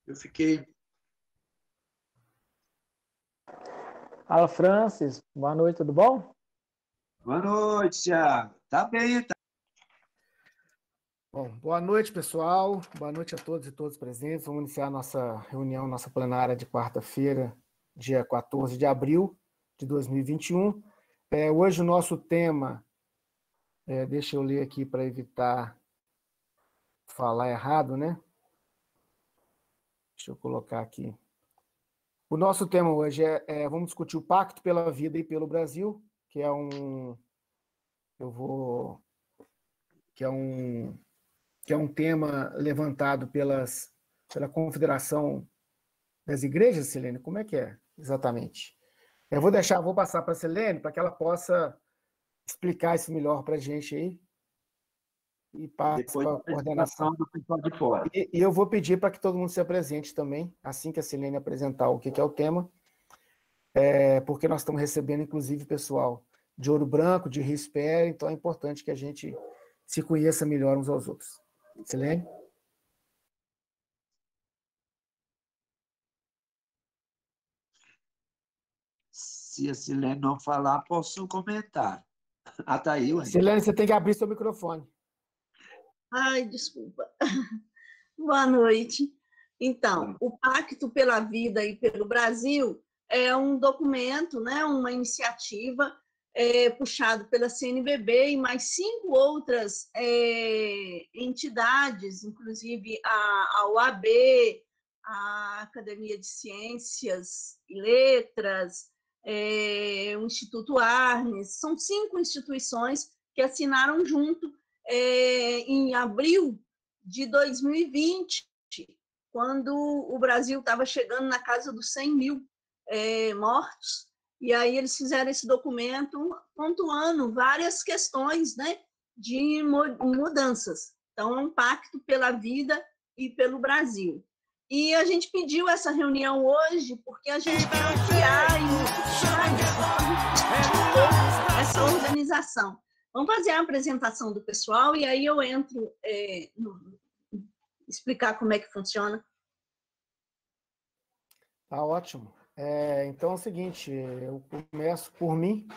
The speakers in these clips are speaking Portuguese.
Eu fiquei. Fala, Francis. Boa noite, tudo bom? Boa noite, Thiago. Tá bem, tá? Bom, boa noite, pessoal. Boa noite a todos e todas presentes. Vamos iniciar a nossa reunião, nossa plenária de quarta-feira, dia 14 de abril de 2021. Hoje o nosso tema, deixa eu ler aqui para evitar falar errado, né? Deixa eu colocar aqui. O nosso tema hoje vamos discutir o Pacto pela Vida e pelo Brasil, que é um tema levantado pela Confederação das Igrejas, Silene. Como é que é exatamente? Vou passar para a Silene para que ela possa explicar isso melhor para a gente aí e passe para a coordenação do pessoal de fora. E eu vou pedir para que todo mundo se apresente também, assim que a Silene apresentar o que é o tema, porque nós estamos recebendo, inclusive, pessoal de Ouro Branco, de Rio Espera, então é importante que a gente se conheça melhor uns aos outros. Silene? Se a Silene não falar, posso comentar. Ah, tá aí, ué. Silene, você tem que abrir seu microfone. Ai, desculpa. Boa noite. Então, o Pacto pela Vida e pelo Brasil é um documento, né, uma iniciativa puxado pela CNBB e mais 5 outras entidades, inclusive a OAB, a Academia de Ciências e Letras, o Instituto Arnes. São 5 instituições que assinaram junto em abril de 2020, quando o Brasil estava chegando na casa dos 100 mil mortos, e aí eles fizeram esse documento pontuando várias questões, né, de mudanças. Então, é um pacto pela vida e pelo Brasil. E a gente pediu essa reunião hoje porque a gente quer ampliar e multiplicar essa organização. Vamos fazer a apresentação do pessoal e aí eu entro explicar como é que funciona. Tá ótimo. Então é o seguinte, eu começo por mim.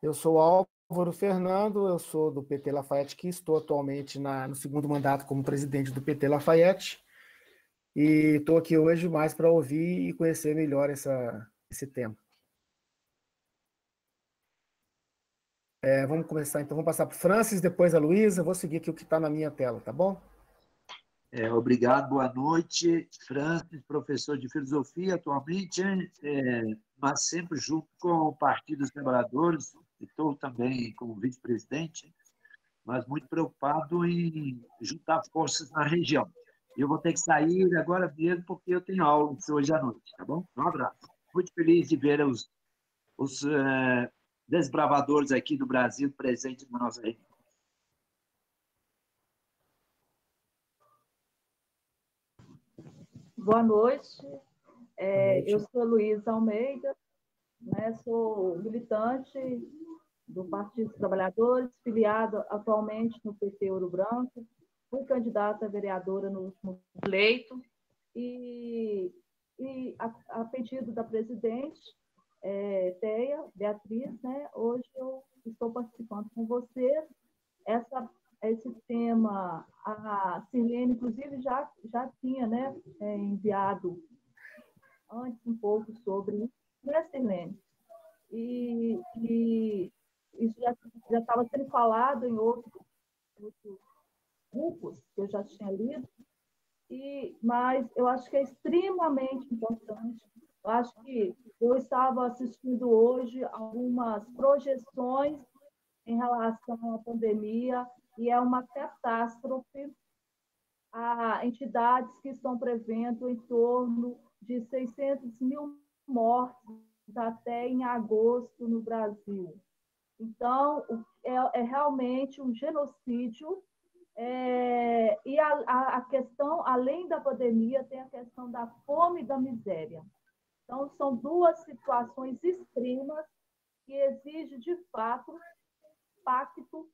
Eu sou Álvaro Fernando, eu sou do PT Lafayette, que estou atualmente no segundo mandato como presidente do PT Lafayette, e estou aqui hoje mais para ouvir e conhecer melhor esse tema. Vamos começar, então, vamos passar para o Francis, depois a Luísa, vou seguir aqui o que está na minha tela, tá bom? Obrigado, boa noite. Francis, professor de filosofia atualmente, mas sempre junto com o Partido dos Trabalhadores, estou também como vice-presidente, mas muito preocupado em juntar forças na região. Eu vou ter que sair agora mesmo, porque eu tenho aula hoje à noite, tá bom? Um abraço. Muito feliz de ver os desbravadores aqui do Brasil presentes na nossa região. Boa noite. Eu sou Luísa Almeida, né, sou militante do Partido dos Trabalhadores, filiada atualmente no PT Ouro Branco, fui candidata a vereadora no último pleito, e a pedido da presidente, Teia, Beatriz, né, hoje eu estou participando com você. Esse tema, a Silene, inclusive, já tinha, né, enviado antes um pouco sobre isso, né, Silene? E isso já estava sendo falado em outros grupos que eu já tinha lido, mas eu acho que é extremamente importante. Eu acho que eu estava assistindo hoje algumas projeções em relação à pandemia, e é uma catástrofe. Há entidades que estão prevendo em torno de 600 mil mortes até em agosto no Brasil. Então, é realmente um genocídio. E a questão, além da pandemia, tem a questão da fome e da miséria. Então, são 2 situações extremas que exigem, de fato, pacto,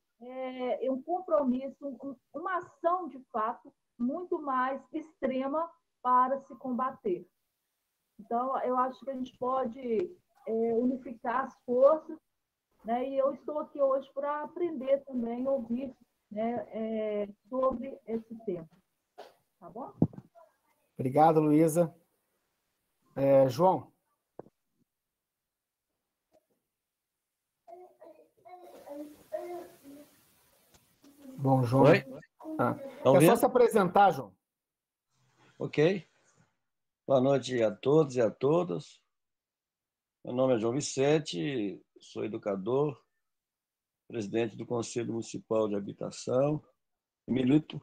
um compromisso, uma ação, de fato, muito mais extrema extrema para se combater. Então, eu acho que a gente pode unificar as forças, né? E eu estou aqui hoje para aprender também, ouvir, né, sobre esse tema. Tá bom? Obrigado, Luísa. João? Bom, João. Oi? É só se apresentar, João. Ok. Boa noite a todos e a todas. Meu nome é João Vicente, sou educador, presidente do Conselho Municipal de Habitação, e milito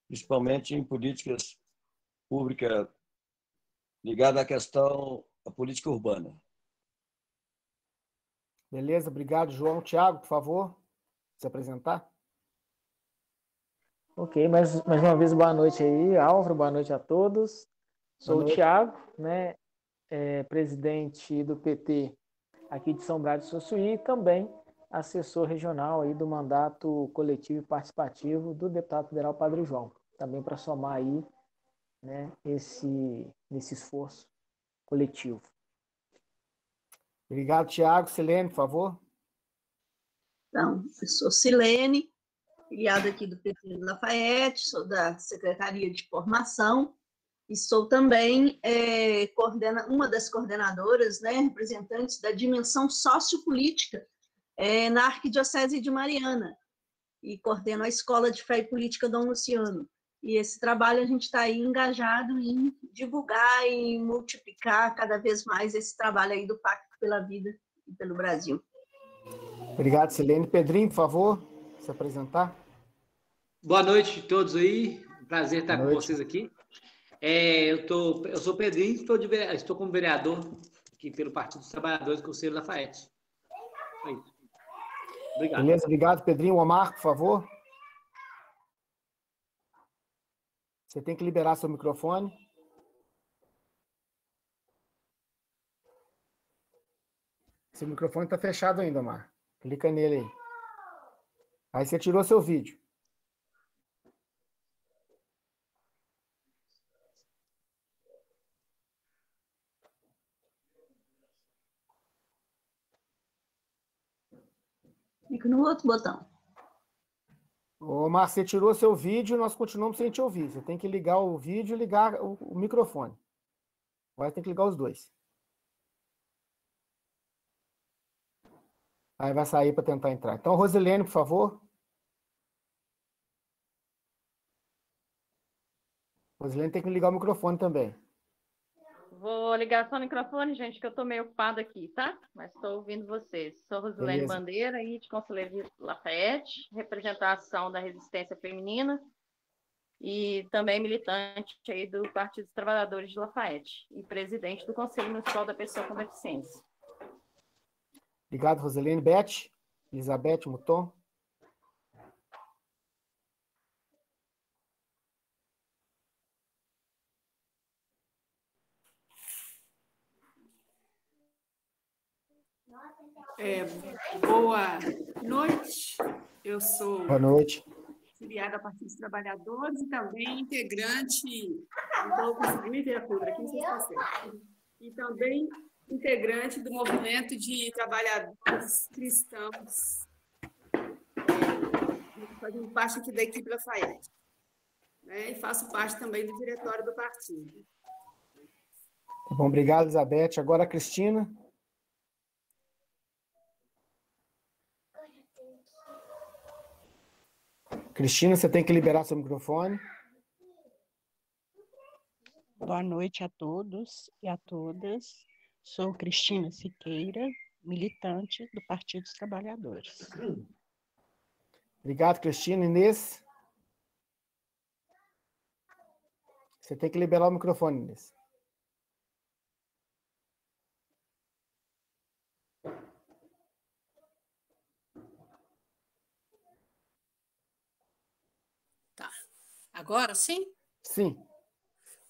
principalmente em políticas públicas ligadas à política urbana. Beleza, obrigado, João. Tiago, por favor, se apresentar. Ok, mais uma vez, boa noite aí, Álvaro, boa noite a todos. Sou o Tiago, né, presidente do PT aqui de São Brás do Suaçuí e também assessor regional aí do mandato coletivo e participativo do deputado federal Padre João, também para somar aí, né, nesse esforço coletivo. Obrigado, Tiago. Silene, por favor. Então, eu sou Silene, filiada aqui do PT de Lafayette, sou da Secretaria de Formação e sou também uma das coordenadoras, né, representantes da dimensão sociopolítica na Arquidiocese de Mariana e coordeno a Escola de Fé e Política Dom Luciano. E esse trabalho a gente está aí engajado em divulgar e multiplicar cada vez mais esse trabalho aí do Pacto pela Vida e pelo Brasil. Obrigado, Silene. Pedrinho, por favor, se apresentar. Boa noite a todos aí. Prazer estar com vocês aqui. Eu sou Pedrinho, estou como vereador aqui pelo Partido dos Trabalhadores do Conselho Lafayette. É isso. Obrigado. Beleza, obrigado, Pedrinho. Omar, por favor. Você tem que liberar seu microfone. Seu microfone está fechado ainda, Omar. Clica nele aí. Aí você tirou seu vídeo. Clica no outro botão. Omar, você tirou seu vídeo e nós continuamos sem te ouvir. Você tem que ligar o vídeo e ligar o microfone. Agora tem que ligar os dois. Aí vai sair para tentar entrar. Então, Rosilene, por favor. Rosilene tem que ligar o microfone também. Vou ligar só o microfone, gente, que eu estou meio ocupada aqui, tá? Mas estou ouvindo vocês. Sou Rosilene Bandeira, aí de Conselheiro de Lafayette, representação da resistência feminina e também militante aí do Partido dos Trabalhadores de Lafayette e presidente do Conselho Municipal da Pessoa com Deficiência. Obrigado, Rosilene. Beth, Elizabeth Muton. Boa noite, eu sou Boa noite. filiada a Partido dos Trabalhadores e também integrante, então consegui me ver a câmera aqui, não sei se está certo, e também integrante do movimento de trabalhadores cristãos, fazendo parte aqui da equipe Lafayette, né, e faço parte também do diretório do partido. Tá bom, obrigado, Elizabeth. Agora a Cristina. Cristina, você tem que liberar seu microfone. Boa noite a todos e a todas. Sou Cristina Siqueira, militante do Partido dos Trabalhadores. Obrigado, Cristina. Inês? Você tem que liberar o microfone, Inês. Agora sim? Sim.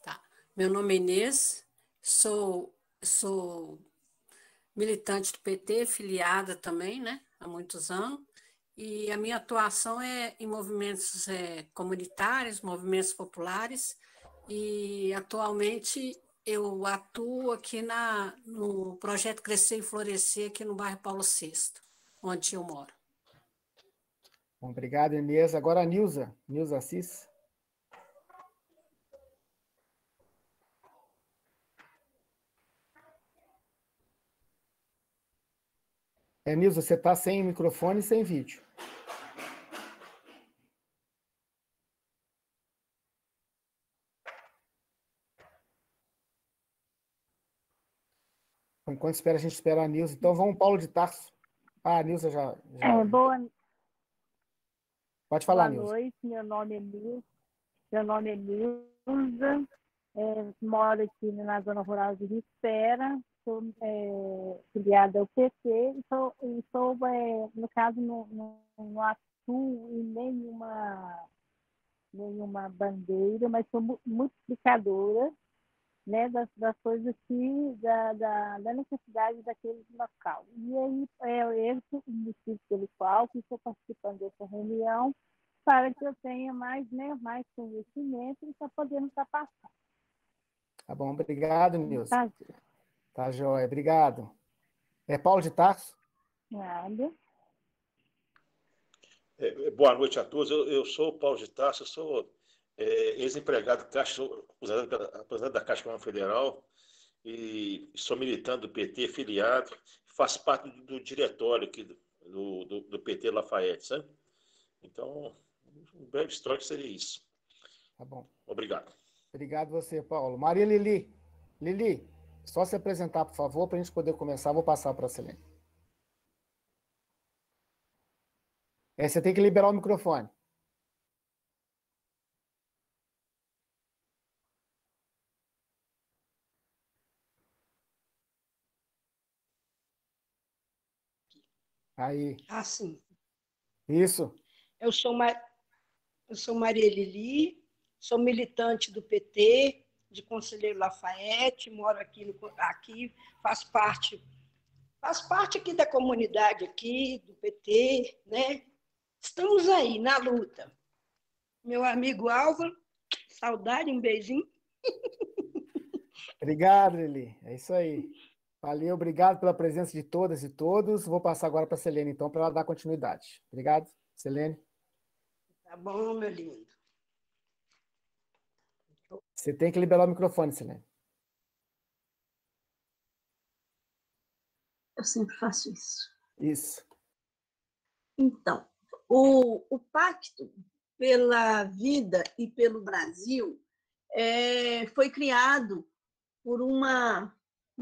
Tá. Meu nome é Inês, sou militante do PT, filiada também, né, há muitos anos, e a minha atuação é em movimentos comunitários, movimentos populares, e atualmente eu atuo aqui no projeto Crescer e Florescer, aqui no bairro Paulo VI, onde eu moro. Bom, obrigado, Inês. Agora a Nilza Assis. Nilza, você está sem microfone e sem vídeo. Enquanto espera, a gente espera a Nilza. Então, vamos Paulo de Tarso. A Nilza já... Pode falar, Nilza. Boa noite, meu nome é Nilza, moro aqui na zona rural de Rispera, sou filiada ao PT e sou no caso, não atuo em nenhuma bandeira, mas sou multiplicadora, né, das coisas da necessidade daquele local. E aí é esse o motivo pelo qual estou participando dessa reunião, para que eu tenha mais conhecimento e para poder nos passar. Tá bom, obrigado, Nilza. Tá joia, obrigado. Paulo de Tarso? Nada. Boa noite a todos. Eu sou o Paulo de Tarso, eu sou ex-empregado da Caixa, aposentado da Caixa Econômica Federal, e sou militante do PT, filiado, faço parte do diretório aqui do PT Lafayette, sabe? Então, um breve histórico seria isso. Tá bom. Obrigado. Obrigado você, Paulo. Maria Lili. Lili, só se apresentar, por favor, para a gente poder começar. Vou passar para a Selene. Você tem que liberar o microfone. Aí. Ah, sim. Isso. Eu sou Maria Lili, sou militante do PT, de Conselheiro Lafayette, moro aqui, faço parte aqui da comunidade aqui, do PT, né? Estamos aí, na luta. Meu amigo Álvaro, saudade, um beijinho. Obrigado, Lili. É isso aí. Valeu, obrigado pela presença de todas e todos. Vou passar agora para a Selene, então, para ela dar continuidade. Obrigado, Selene. Tá bom, meu lindo. Você tem que liberar o microfone, Selene. Eu sempre faço isso. Isso. Então, o Pacto pela Vida e pelo Brasil foi criado por uma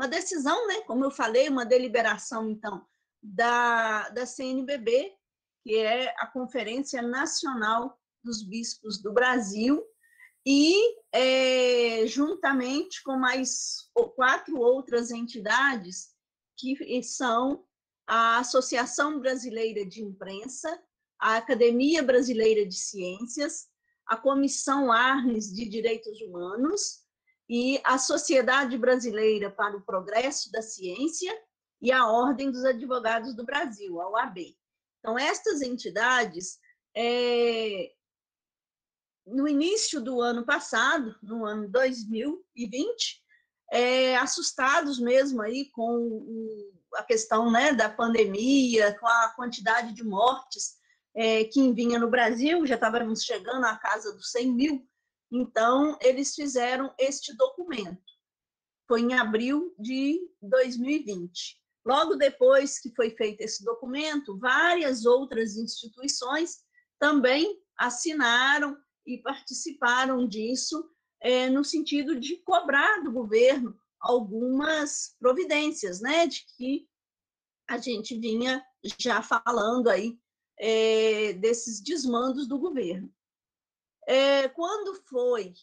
decisão, né? Como eu falei, uma deliberação, então, da CNBB, que é a Conferência Nacional dos Bispos do Brasil, e juntamente com mais 4 outras entidades, que são a Associação Brasileira de Imprensa, a Academia Brasileira de Ciências, a Comissão Arnes de Direitos Humanos e a Sociedade Brasileira para o Progresso da Ciência e a Ordem dos Advogados do Brasil, a OAB. Então, estas entidades, no início do ano passado, no ano 2020, assustados mesmo aí com a questão, né, da pandemia, com a quantidade de mortes que vinha no Brasil, já estávamos chegando à casa dos 100 mil, então eles fizeram este documento. Foi em abril de 2020. Logo depois que foi feito esse documento, várias outras instituições também assinaram e participaram disso, no sentido de cobrar do governo algumas providências, né, de que a gente vinha já falando aí desses desmandos do governo. Quando foi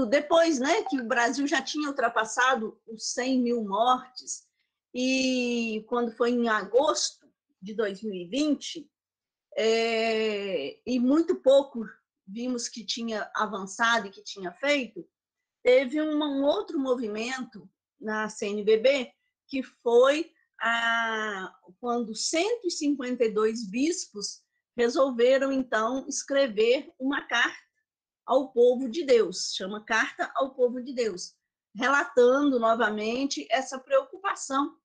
depois, né, que o Brasil já tinha ultrapassado os 100 mil mortes, e quando foi em agosto de 2020, e muito pouco vimos que tinha avançado e que tinha feito, teve um outro movimento na CNBB, que foi quando 152 bispos resolveram, então, escrever uma carta ao povo de Deus, chama Carta ao Povo de Deus, relatando novamente essa preocupação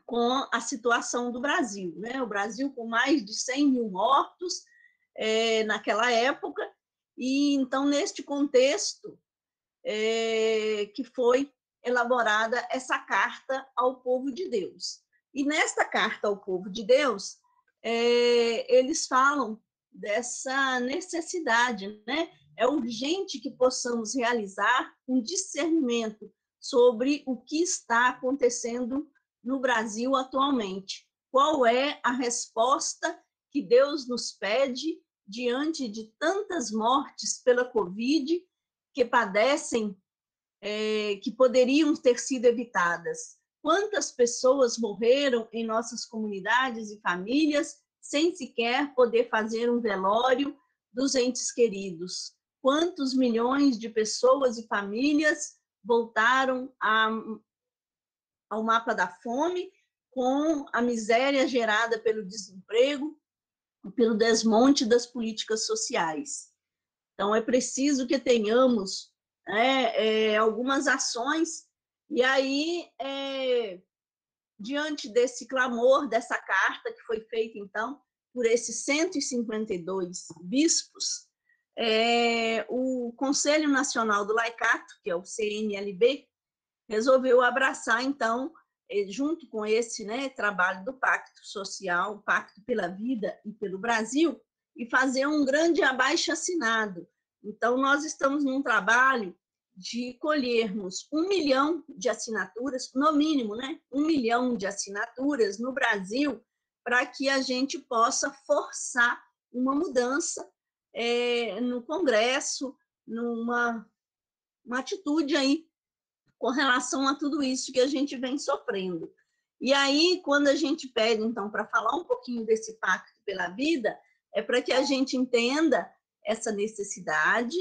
com a situação do Brasil, né? O Brasil com mais de 100 mil mortos naquela época, e então, neste contexto, que foi elaborada essa carta ao povo de Deus. E nesta carta ao povo de Deus, eles falam dessa necessidade, né? É urgente que possamos realizar um discernimento sobre o que está acontecendo no Brasil atualmente. Qual é a resposta que Deus nos pede diante de tantas mortes pela Covid que padecem, que poderiam ter sido evitadas? Quantas pessoas morreram em nossas comunidades e famílias sem sequer poder fazer um velório dos entes queridos? Quantos milhões de pessoas e famílias voltaram ao mapa da fome com a miséria gerada pelo desemprego, pelo desmonte das políticas sociais? Então, é preciso que tenhamos algumas ações, e aí, diante desse clamor, dessa carta que foi feita, então, por esses 152 bispos, o Conselho Nacional do Laicato, que é o CNLB, resolveu abraçar, então, junto com esse trabalho do Pacto Social, o Pacto pela Vida e pelo Brasil, e fazer um grande abaixo-assinado. Então, nós estamos num trabalho de colhermos 1 milhão de assinaturas, no mínimo, 1 milhão de assinaturas no Brasil, para que a gente possa forçar uma mudança no Congresso, uma atitude aí com relação a tudo isso que a gente vem sofrendo. E aí, quando a gente pede, então, para falar um pouquinho desse Pacto pela Vida, é para que a gente entenda essa necessidade.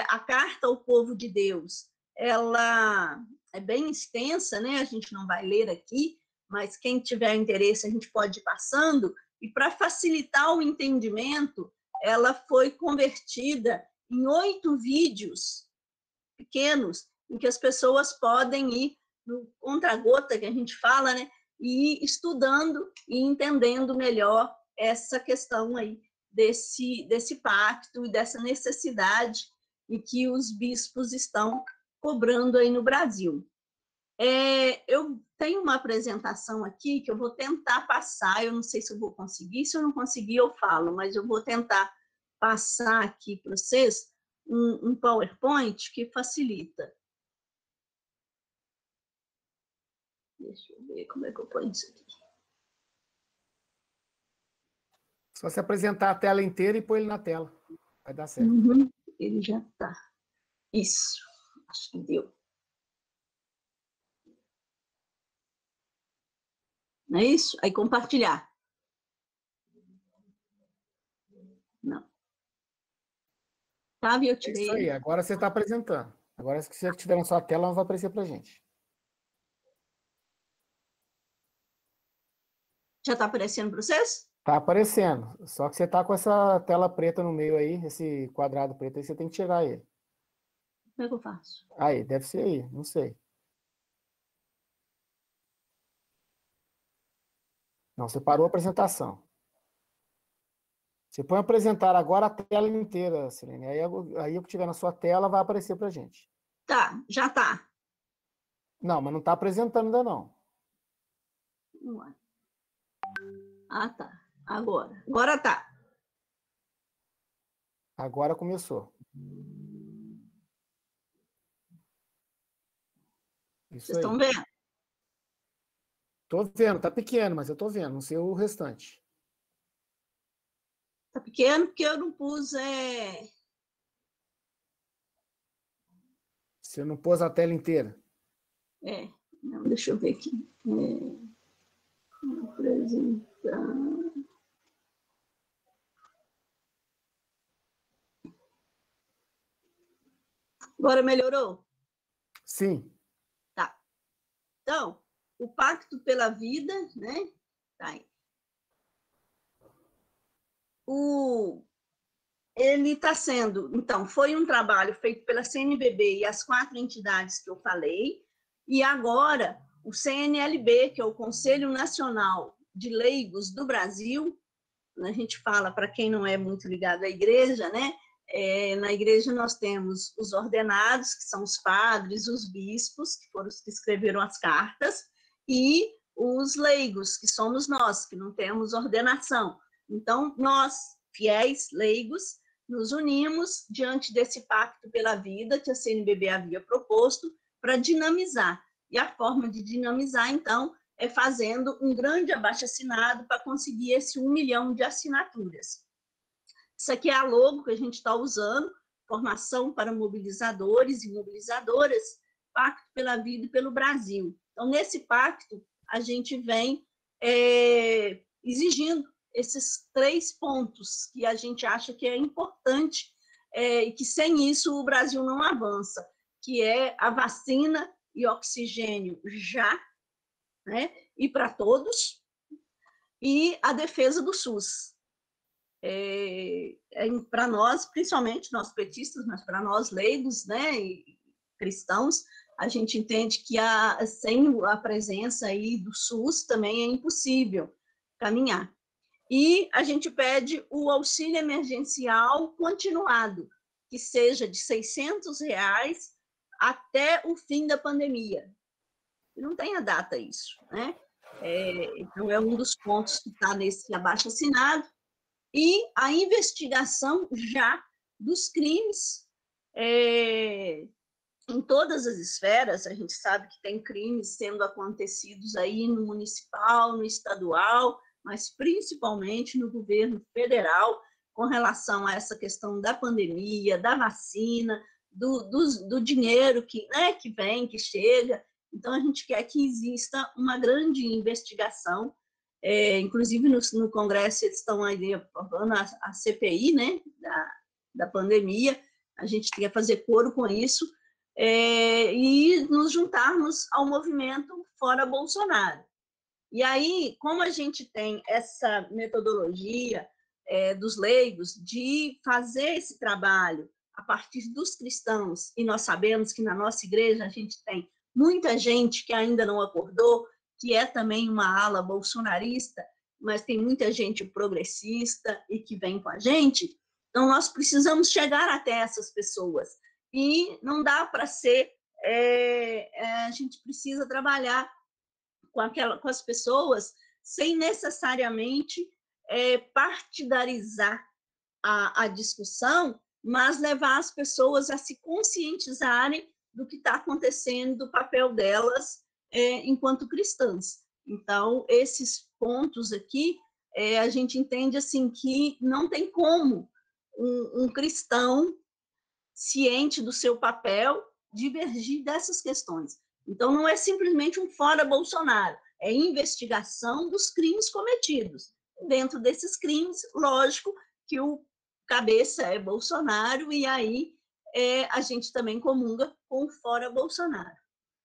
A Carta ao Povo de Deus, ela é bem extensa, né? A gente não vai ler aqui, mas quem tiver interesse, a gente pode ir passando, e para facilitar o entendimento, ela foi convertida em 8 vídeos pequenos, em que as pessoas podem ir no contra-gota, que a gente fala, né? E ir estudando e entendendo melhor essa questão aí desse pacto e dessa necessidade e que os bispos estão cobrando aí no Brasil. Eu tenho uma apresentação aqui que eu vou tentar passar, eu não sei se eu vou conseguir, se eu não conseguir eu falo, mas eu vou tentar passar aqui para vocês um PowerPoint que facilita. Deixa eu ver como é que eu ponho isso aqui. Só se apresentar a tela inteira e pôr ele na tela. Vai dar certo. Ele já está. Isso. Acho que deu. Não é isso? Aí compartilhar. Não. Tá, eu tirei. Isso aí, agora você está apresentando. Agora, se você tiver na sua tela, não vai aparecer para a gente. Já está aparecendo para vocês? Está aparecendo. Só que você está com essa tela preta no meio aí, esse quadrado preto aí, você tem que tirar ele. Como é que eu faço? Aí, deve ser aí, não sei. Não, você parou a apresentação. Você põe apresentar agora a tela inteira, Silene. Aí o que tiver na sua tela vai aparecer para a gente. Tá, já tá. Não, mas não está apresentando ainda não. Ah, tá. Agora tá. Agora começou. Isso Vocês estão aí. vendo? Tô vendo, tá pequeno, mas eu tô vendo, não sei o restante. Tá pequeno porque eu não pus. Você não pôs a tela inteira? Não, deixa eu ver aqui. Apresentar. Agora melhorou? Sim. Tá. Então, o Pacto pela Vida, né? Tá aí. Ele está sendo, então, foi um trabalho feito pela CNBB e as 4 entidades que eu falei, e agora o CNLB, que é o Conselho Nacional de Leigos do Brasil, a gente fala para quem não é muito ligado à igreja, né? Na igreja nós temos os ordenados, que são os padres, os bispos, que foram os que escreveram as cartas, e os leigos, que somos nós, que não temos ordenação. Então, nós, fiéis, leigos, nos unimos diante desse Pacto pela Vida que a CNBB havia proposto para dinamizar. E a forma de dinamizar, então, é fazendo um grande abaixo-assinado para conseguir esse 1 milhão de assinaturas. Isso aqui é a logo que a gente está usando, Formação para Mobilizadores e Mobilizadoras, Pacto pela Vida e pelo Brasil. Então, nesse pacto, a gente vem exigindo esses 3 pontos que a gente acha que é importante e que sem isso o Brasil não avança, que é a vacina e oxigênio já, né, e para todos, e a defesa do SUS. Para nós, principalmente nós petistas, mas para nós leigos, né, e cristãos, a gente entende que sem a presença aí do SUS também é impossível caminhar. E a gente pede o auxílio emergencial continuado, que seja de R$ 600 até o fim da pandemia. Não tem a data isso, né? Então, é um dos pontos que está nesse abaixo-assinado. E a investigação já dos crimes em todas as esferas. A gente sabe que tem crimes sendo acontecidos aí no municipal, no estadual, mas principalmente no governo federal, com relação a essa questão da pandemia, da vacina, do dinheiro que vem, que chega. Então, a gente quer que exista uma grande investigação, inclusive no Congresso eles estão aí aprovando a CPI, né, da pandemia. A gente quer fazer coro com isso e nos juntarmos ao movimento Fora Bolsonaro. E aí, como a gente tem essa metodologia dos leigos de fazer esse trabalho a partir dos cristãos, e nós sabemos que na nossa igreja a gente tem muita gente que ainda não acordou, que é também uma ala bolsonarista, mas tem muita gente progressista e que vem com a gente, então nós precisamos chegar até essas pessoas. E não dá para ser... a gente precisa trabalhar com as pessoas sem necessariamente partidarizar a discussão, mas levar as pessoas a se conscientizarem do que está acontecendo, do papel delas enquanto cristãs. Então, esses pontos aqui, a gente entende assim, que não tem como um cristão ciente do seu papel divergir dessas questões. Então, não é simplesmente um fora Bolsonaro, é investigação dos crimes cometidos. Dentro desses crimes, lógico que o cabeça é Bolsonaro, e aí a gente também comunga com o fora Bolsonaro.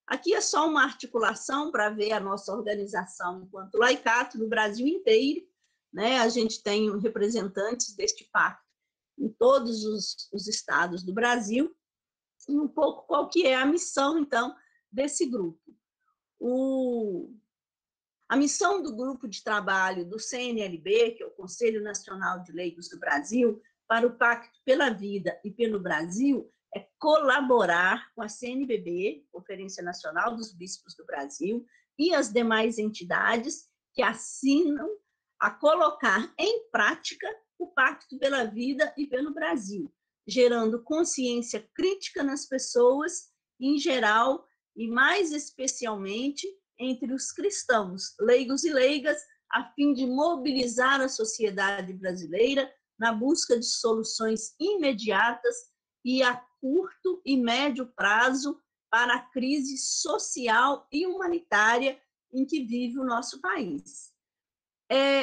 Aqui é só uma articulação para ver a nossa organização enquanto laicato no Brasil inteiro, né? A gente tem representantes deste pacto em todos os estados do Brasil, e um pouco qual que é a missão, então, desse grupo. A missão do grupo de trabalho do CNLB, que é o Conselho Nacional de Leigos do Brasil, para o Pacto pela Vida e pelo Brasil, é colaborar com a CNBB, Conferência Nacional dos Bispos do Brasil, e as demais entidades que assinam a colocar em prática o Pacto pela Vida e pelo Brasil, gerando consciência crítica nas pessoas, em geral, e mais especialmente entre os cristãos, leigos e leigas, a fim de mobilizar a sociedade brasileira na busca de soluções imediatas e a curto e médio prazo para a crise social e humanitária em que vive o nosso país.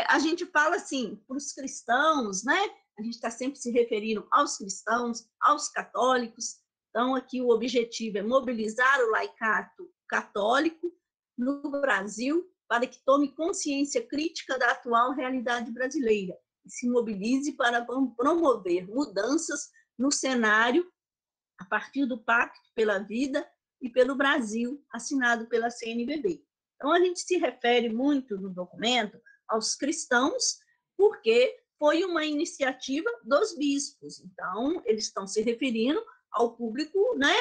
A gente fala assim, para os cristãos, né? A gente está sempre se referindo aos cristãos, aos católicos. Então, aqui o objetivo é mobilizar o laicato católico no Brasil para que tome consciência crítica da atual realidade brasileira e se mobilize para promover mudanças no cenário a partir do Pacto pela Vida e pelo Brasil, assinado pela CNBB. Então, a gente se refere muito no documento aos cristãos, porque foi uma iniciativa dos bispos. Então, eles estão se referindo ao público, né,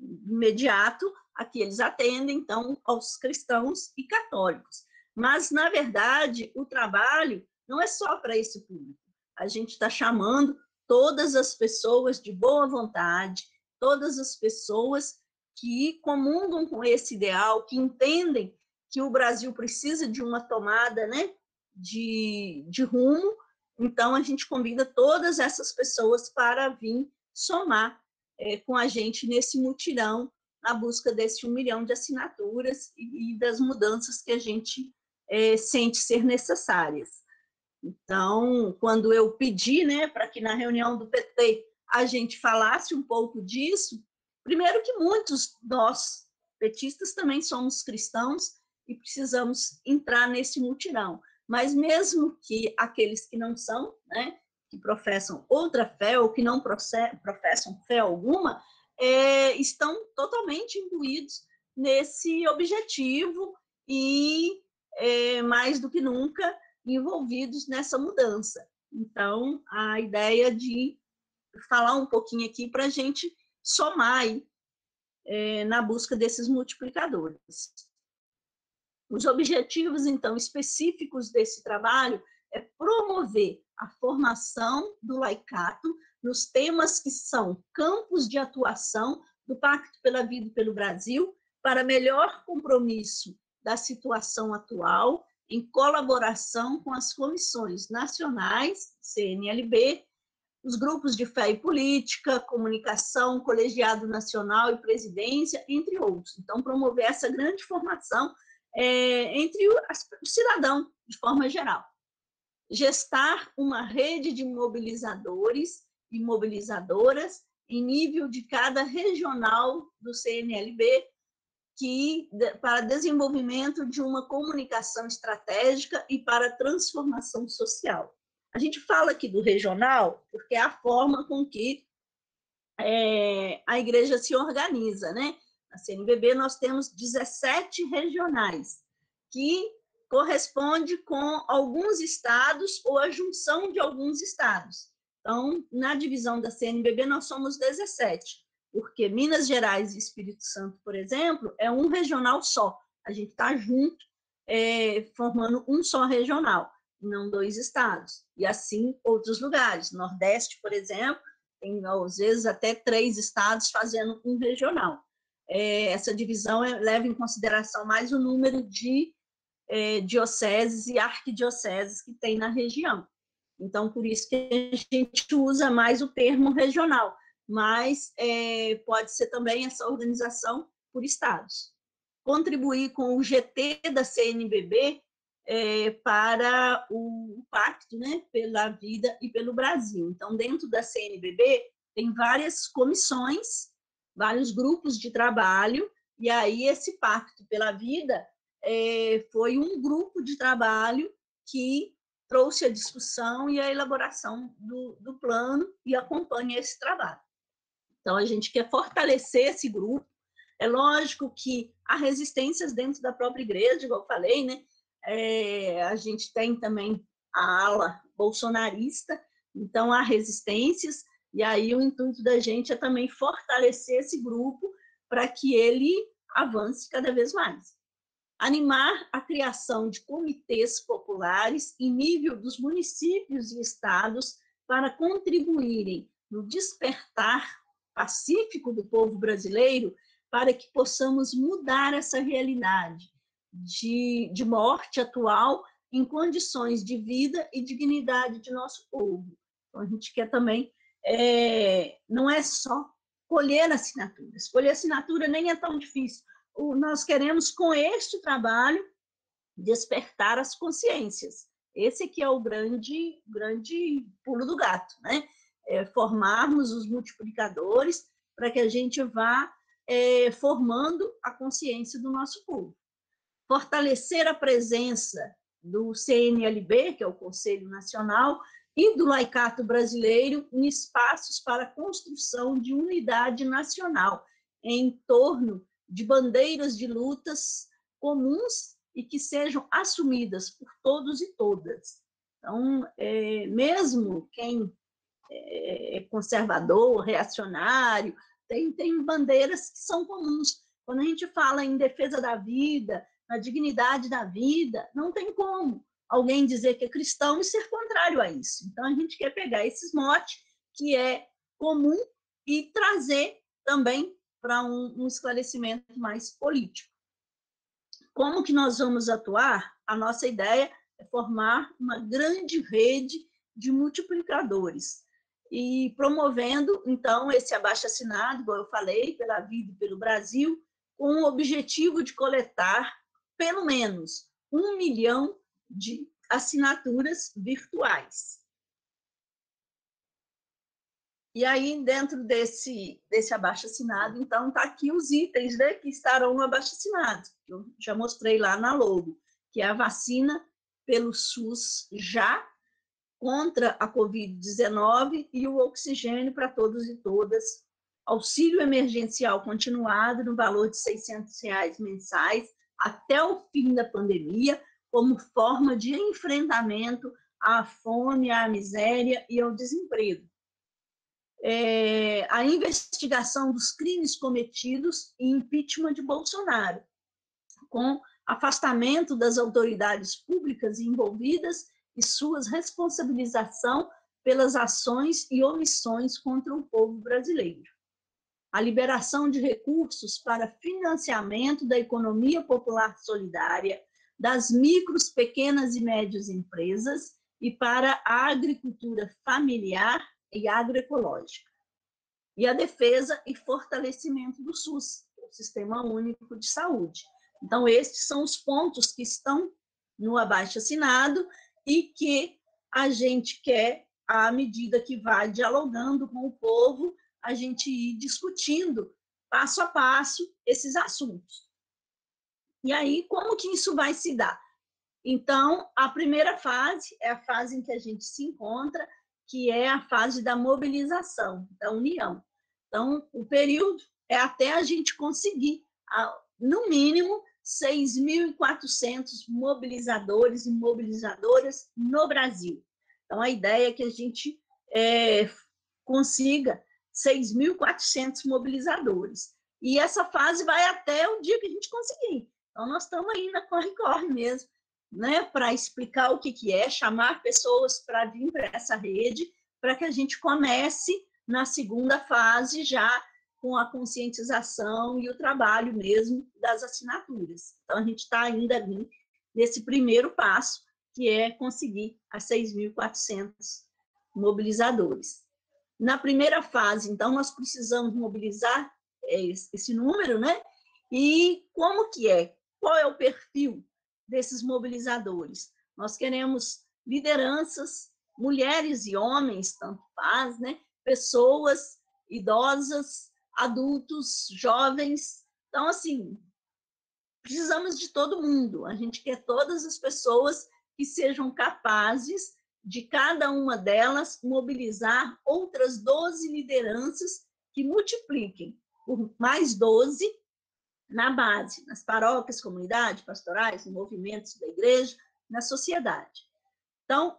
imediato a que eles atendem, então, aos cristãos e católicos. Mas, na verdade, o trabalho não é só para esse público. A gente está chamando todas as pessoas de boa vontade, todas as pessoas que comungam com esse ideal, que entendem que o Brasil precisa de uma tomada, né, de rumo. Então, a gente convida todas essas pessoas para vir somar com a gente nesse mutirão, na busca desse 1 milhão de assinaturas e das mudanças que a gente sente ser necessárias. Então, quando eu pedi, né, para que na reunião do PT a gente falasse um pouco disso, primeiro que muitos nós, petistas, também somos cristãos e precisamos entrar nesse mutirão. Mas mesmo que aqueles que não são, né, que professam outra fé ou que não professam fé alguma, estão totalmente imbuídos nesse objetivo e, mais do que nunca, envolvidos nessa mudança. Então, a ideia de falar um pouquinho aqui para a gente somar aí, na busca desses multiplicadores. Os objetivos, então, específicos desse trabalho é promover a formação do laicato nos temas que são campos de atuação do Pacto pela Vida e pelo Brasil, para melhor compromisso da situação atual, em colaboração com as comissões nacionais, CNLB, os grupos de fé e política, comunicação, colegiado nacional e presidência, entre outros. Então, promover essa grande formação entre o cidadão, de forma geral. Gestar uma rede de mobilizadores e mobilizadoras em nível de cada regional do CNLB, para desenvolvimento de uma comunicação estratégica e para transformação social. A gente fala aqui do regional porque é a forma com que a igreja se organiza, né? Na CNBB nós temos 17 regionais, que corresponde com alguns estados ou a junção de alguns estados. Então, na divisão da CNBB nós somos 17. Porque Minas Gerais e Espírito Santo, por exemplo, é um regional só. A gente está junto, formando um só regional, não 2 estados. E assim outros lugares. Nordeste, por exemplo, tem às vezes até 3 estados fazendo um regional. Essa divisão leva em consideração mais o número de dioceses e arquidioceses que tem na região. Então, por isso que a gente usa mais o termo regional. Mas pode ser também essa organização por estados. Contribuir com o GT da CNBB para o Pacto, né, pela Vida e pelo Brasil. Então, dentro da CNBB, tem várias comissões, vários grupos de trabalho, e aí esse Pacto pela Vida foi um grupo de trabalho que trouxe a discussão e a elaboração do plano e acompanha esse trabalho. Então, a gente quer fortalecer esse grupo. É lógico que há resistências dentro da própria igreja, igual eu falei, né? A gente tem também a ala bolsonarista, então há resistências, e aí o intuito da gente é também fortalecer esse grupo para que ele avance cada vez mais. Animar a criação de comitês populares em nível dos municípios e estados para contribuírem no despertar pacífico do povo brasileiro, para que possamos mudar essa realidade de morte atual em condições de vida e dignidade de nosso povo. Então, a gente quer também, não é só colher assinatura. Escolher assinatura nem é tão difícil. Nós queremos, com este trabalho, despertar as consciências. Esse aqui é o grande pulo do gato, né? Formarmos os multiplicadores para que a gente vá formando a consciência do nosso povo. fortalecer a presença do CNLB, que é o Conselho Nacional, e do laicato brasileiro em espaços para a construção de unidade nacional em torno de bandeiras de lutas comuns e que sejam assumidas por todos e todas. Então, mesmo quem é conservador, reacionário, tem bandeiras que são comuns. Quando a gente fala em defesa da vida, na dignidade da vida, não tem como alguém dizer que é cristão e ser contrário a isso. Então, a gente quer pegar esses motes, que é comum, e trazer também para um esclarecimento mais político. Como que nós vamos atuar? A nossa ideia é formar uma grande rede de multiplicadores e promovendo, então, esse abaixo-assinado, como eu falei, pela vida e pelo Brasil, com o objetivo de coletar pelo menos 1 milhão de assinaturas virtuais. E aí, dentro desse abaixo-assinado, então, está aqui os itens, né, que estarão no abaixo-assinado, que eu já mostrei lá na logo, que é a vacina pelo SUS já contra a Covid-19 e o oxigênio para todos e todas, auxílio emergencial continuado no valor de R$ 600 mensais até o fim da pandemia, como forma de enfrentamento à fome, à miséria e ao desemprego. A investigação dos crimes cometidos e impeachment de Bolsonaro, com afastamento das autoridades públicas envolvidas e suas responsabilização pelas ações e omissões contra o povo brasileiro. A liberação de recursos para financiamento da economia popular solidária, das micros, pequenas e médias empresas e para a agricultura familiar e agroecológica. E a defesa e fortalecimento do SUS, o Sistema Único de Saúde. Então, estes são os pontos que estão no abaixo-assinado e que a gente quer, à medida que vai dialogando com o povo, a gente ir discutindo, passo a passo, esses assuntos. E aí, como que isso vai se dar? Então, a primeira fase é a fase em que a gente se encontra, que é a fase da mobilização, da união. Então, o período é até a gente conseguir, no mínimo, 6.400 mobilizadores e mobilizadoras no Brasil. Então, a ideia é que a gente consiga 6.400 mobilizadores. E essa fase vai até o dia que a gente conseguir. Então, nós estamos aí na corre-corre mesmo, né, para explicar o que é, chamar pessoas para vir para essa rede, para que a gente comece na segunda fase já com a conscientização e o trabalho mesmo das assinaturas. Então, a gente está ainda nesse primeiro passo, que é conseguir as 6.400 mobilizadores. Na primeira fase, então, nós precisamos mobilizar esse número, né? E como que é? Qual é o perfil desses mobilizadores? Nós queremos lideranças, mulheres e homens, tanto faz, né? Pessoas idosas, adultos, jovens. Então, assim, precisamos de todo mundo. A gente quer todas as pessoas que sejam capazes de cada uma delas mobilizar outras 12 lideranças que multipliquem por mais 12 na base, nas paróquias, comunidades, pastorais, movimentos da igreja, na sociedade. Então,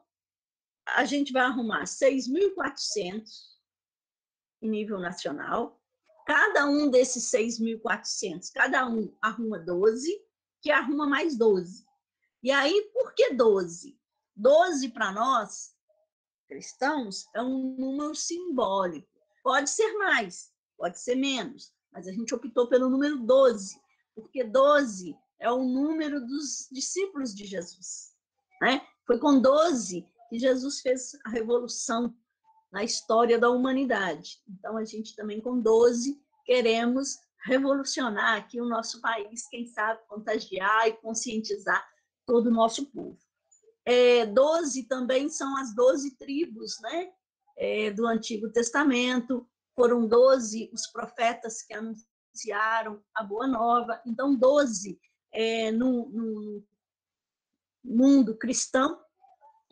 a gente vai arrumar 6.400 em nível nacional. Cada um desses 6.400, cada um arruma 12, que arruma mais 12. E aí, por que 12? 12, para nós, cristãos, é um número simbólico. Pode ser mais, pode ser menos, mas a gente optou pelo número 12, porque 12 é o número dos discípulos de Jesus, né? Foi com 12 que Jesus fez a revolução na história da humanidade. Então, a gente também, com 12, queremos revolucionar aqui o nosso país, quem sabe contagiar e conscientizar todo o nosso povo. 12 também são as 12 tribos, né? Do Antigo Testamento. Foram 12 os profetas que anunciaram a Boa Nova. Então, 12 no mundo cristão,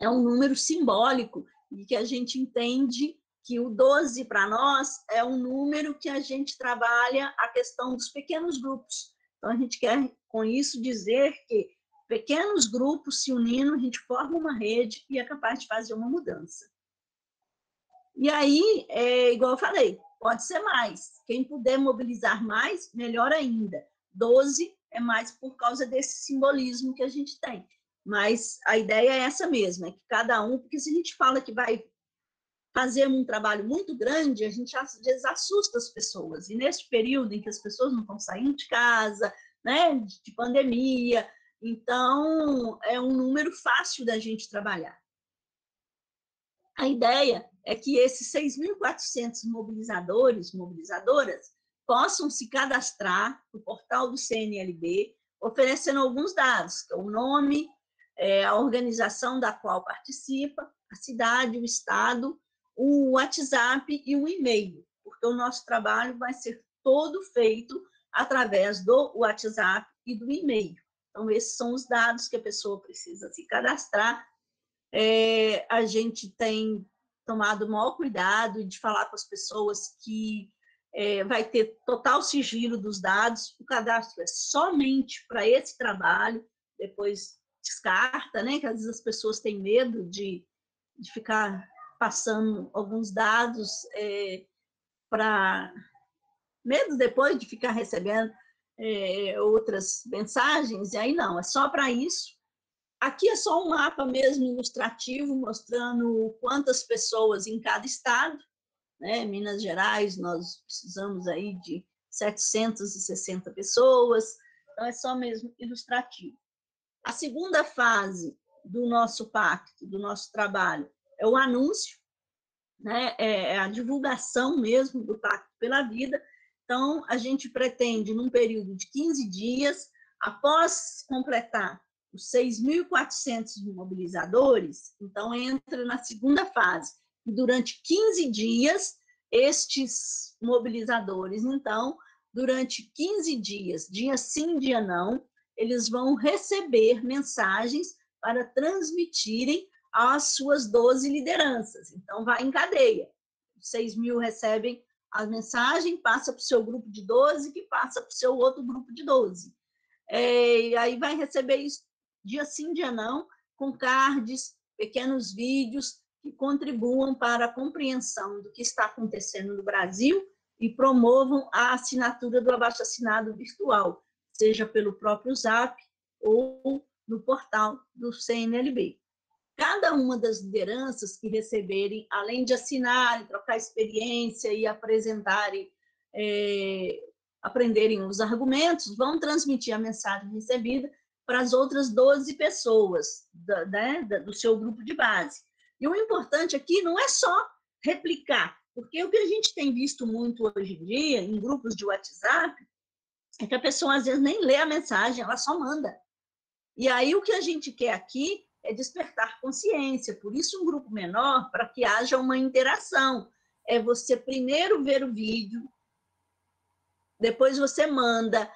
é um número simbólico, e que a gente entende que o 12, para nós, é um número que a gente trabalha a questão dos pequenos grupos. Então, a gente quer, com isso, dizer que pequenos grupos se unindo, a gente forma uma rede e é capaz de fazer uma mudança. E aí, igual eu falei, pode ser mais. Quem puder mobilizar mais, melhor ainda. 12 é mais por causa desse simbolismo que a gente tem. Mas a ideia é essa mesma, é que cada um, porque se a gente fala que vai fazer um trabalho muito grande, a gente às vezes assusta as pessoas. E nesse período em que as pessoas não estão saindo de casa, né, de pandemia, então é um número fácil da gente trabalhar. A ideia é que esses 6.400 mobilizadores, mobilizadoras, possam se cadastrar no portal do CNLB, oferecendo alguns dados, que é o nome, a organização da qual participa, a cidade, o estado, o WhatsApp e o e-mail, porque o nosso trabalho vai ser todo feito através do WhatsApp e do e-mail. Então, esses são os dados que a pessoa precisa se cadastrar. A gente tem tomado o maior cuidado de falar com as pessoas que vai ter total sigilo dos dados, o cadastro é somente para esse trabalho, depois descarta, né, que às vezes as pessoas têm medo de ficar passando alguns dados para... medo depois de ficar recebendo outras mensagens, e aí não, é só para isso. Aqui é só um mapa mesmo ilustrativo, mostrando quantas pessoas em cada estado, né? Minas Gerais, nós precisamos aí de 760 pessoas, então é só mesmo ilustrativo. A segunda fase do nosso pacto, do nosso trabalho, é o anúncio, né? É a divulgação mesmo do Pacto pela Vida. Então, a gente pretende, num período de 15 dias, após completar os 6.400 mobilizadores, então entra na segunda fase. E durante 15 dias, estes mobilizadores, então, durante 15 dias, dia sim, dia não, eles vão receber mensagens para transmitirem às suas 12 lideranças. Então, vai em cadeia. 6.000 recebem a mensagem, passa para o seu grupo de 12, que passa para o seu outro grupo de 12. E aí vai receber isso dia sim, dia não, com cards, pequenos vídeos que contribuam para a compreensão do que está acontecendo no Brasil e promovam a assinatura do abaixo-assinado virtual, seja pelo próprio Zap ou no portal do CNLB. Cada uma das lideranças que receberem, além de assinarem, trocar experiência e apresentarem, aprenderem os argumentos, vão transmitir a mensagem recebida para as outras 12 pessoas do seu grupo de base. E o importante aqui não é só replicar, porque o que a gente tem visto muito hoje em dia, em grupos de WhatsApp, é que a pessoa às vezes nem lê a mensagem, ela só manda. E aí o que a gente quer aqui é despertar consciência, por isso um grupo menor, para que haja uma interação. É você primeiro ver o vídeo, depois você manda,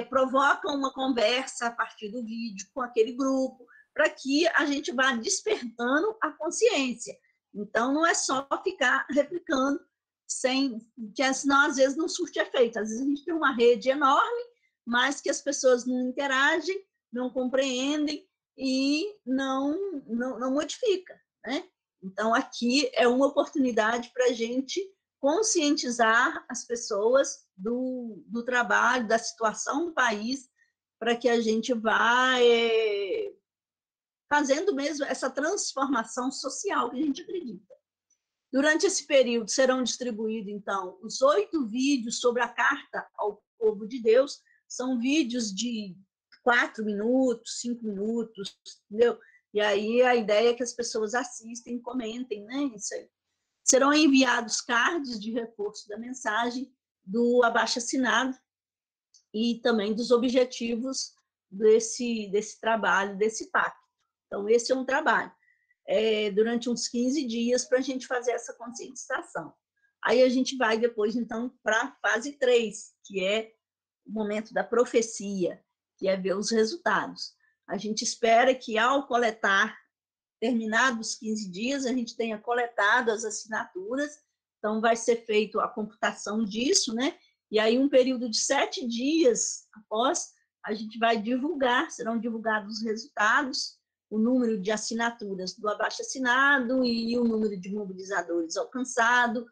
provoca uma conversa a partir do vídeo com aquele grupo, para que a gente vá despertando a consciência. Então, não é só ficar replicando, que senão às vezes não surte efeito. Às vezes a gente tem uma rede enorme, mas que as pessoas não interagem, não compreendem e não modifica, né? Então, aqui é uma oportunidade para a gente conscientizar as pessoas do trabalho, da situação do país, para que a gente vá fazendo mesmo essa transformação social que a gente acredita. Durante esse período serão distribuídos, então, os 8 vídeos sobre a Carta ao Povo de Deus, são vídeos de 4 minutos, 5 minutos, entendeu? E aí a ideia é que as pessoas assistem, comentem, né? Isso aí. Serão enviados cards de reforço da mensagem do abaixo-assinado e também dos objetivos desse trabalho, desse pacto. Então, esse é um trabalho. Durante uns 15 dias para a gente fazer essa conscientização. Aí a gente vai depois, então, para a fase 3, que é o momento da profecia. que é ver os resultados. A gente espera que, ao coletar, terminados os 15 dias, a gente tenha coletado as assinaturas, então vai ser feita a computação disso, né? E aí, um período de 7 dias após, a gente vai divulgar, serão divulgados os resultados, o número de assinaturas do abaixo-assinado e o número de mobilizadores alcançado,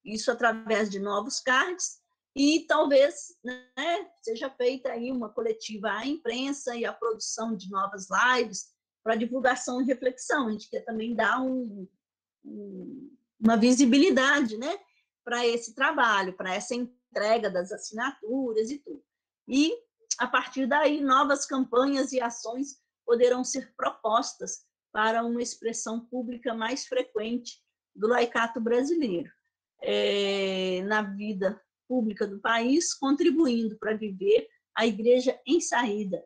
isso através de novos cards, e talvez, né, seja feita aí uma coletiva à imprensa e a produção de novas lives para divulgação e reflexão. A gente quer também dar uma visibilidade, né, para esse trabalho, para essa entrega das assinaturas e tudo. E, a partir daí, novas campanhas e ações poderão ser propostas para uma expressão pública mais frequente do laicato brasileiro na vida pública do país, contribuindo para viver a Igreja em Saída,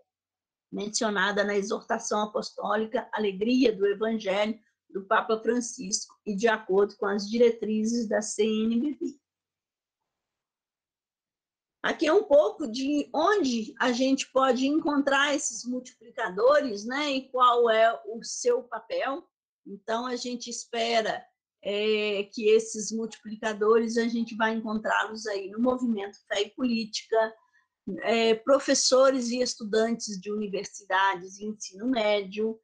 mencionada na exortação apostólica Alegria do Evangelho do Papa Francisco e de acordo com as diretrizes da CNBB. Aqui é um pouco de onde a gente pode encontrar esses multiplicadores, né, e qual é o seu papel. Então, a gente espera que esses multiplicadores, a gente vai encontrá-los aí no movimento Fé e Política, professores e estudantes de universidades e ensino médio,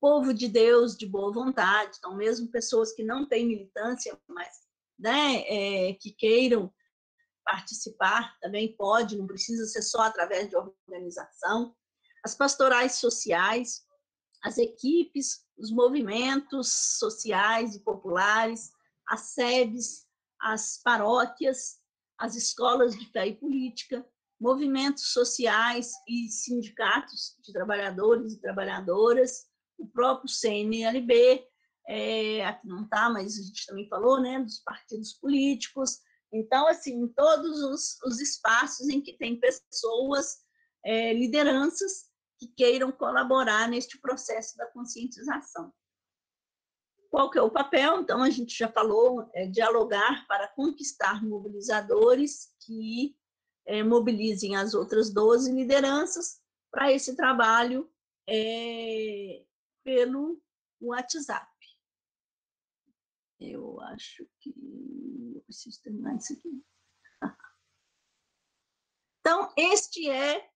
povo de Deus de boa vontade, então, mesmo pessoas que não têm militância, mas, né, que queiram participar, também pode, não precisa ser só através de organização, as pastorais sociais, as equipes, os movimentos sociais e populares, as SEBs, as paróquias, as escolas de fé e política, movimentos sociais e sindicatos de trabalhadores e trabalhadoras, o próprio CNLB, aqui não está, mas a gente também falou, né, dos partidos políticos. Então, assim, em todos os espaços em que tem pessoas, lideranças, que queiram colaborar neste processo da conscientização. Qual que é o papel? Então, a gente já falou, dialogar para conquistar mobilizadores que mobilizem as outras 12 lideranças para esse trabalho pelo WhatsApp. Eu acho que eu preciso terminar isso aqui. Então, este é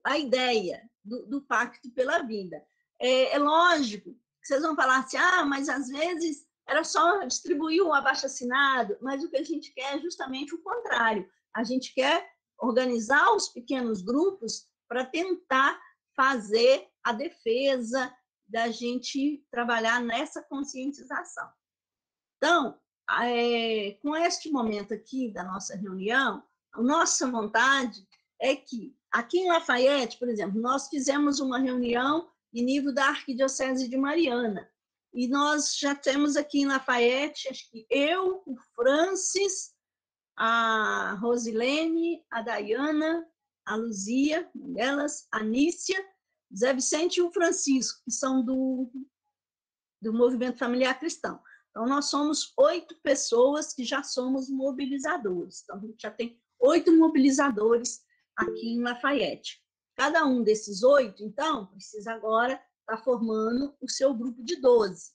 a ideia do Pacto pela Vida. É lógico que vocês vão falar assim, mas às vezes era só distribuir o abaixo-assinado, mas o que a gente quer é justamente o contrário. A gente quer organizar os pequenos grupos para tentar fazer a defesa da gente trabalhar nessa conscientização. Então, com este momento aqui da nossa reunião, a nossa vontade é que, aqui em Lafayette, por exemplo, nós fizemos uma reunião em nível da Arquidiocese de Mariana, e nós já temos aqui em Lafayette, acho que eu, o Francis, a Rosilene, a Dayana, a Luzia, delas, a Nícia, Zé Vicente e o Francisco, que são do Movimento Familiar Cristão. Então, nós somos 8 pessoas que já somos mobilizadores. Então, a gente já tem 8 mobilizadores aqui em Lafayette. Cada um desses 8, então, precisa agora estar formando o seu grupo de 12.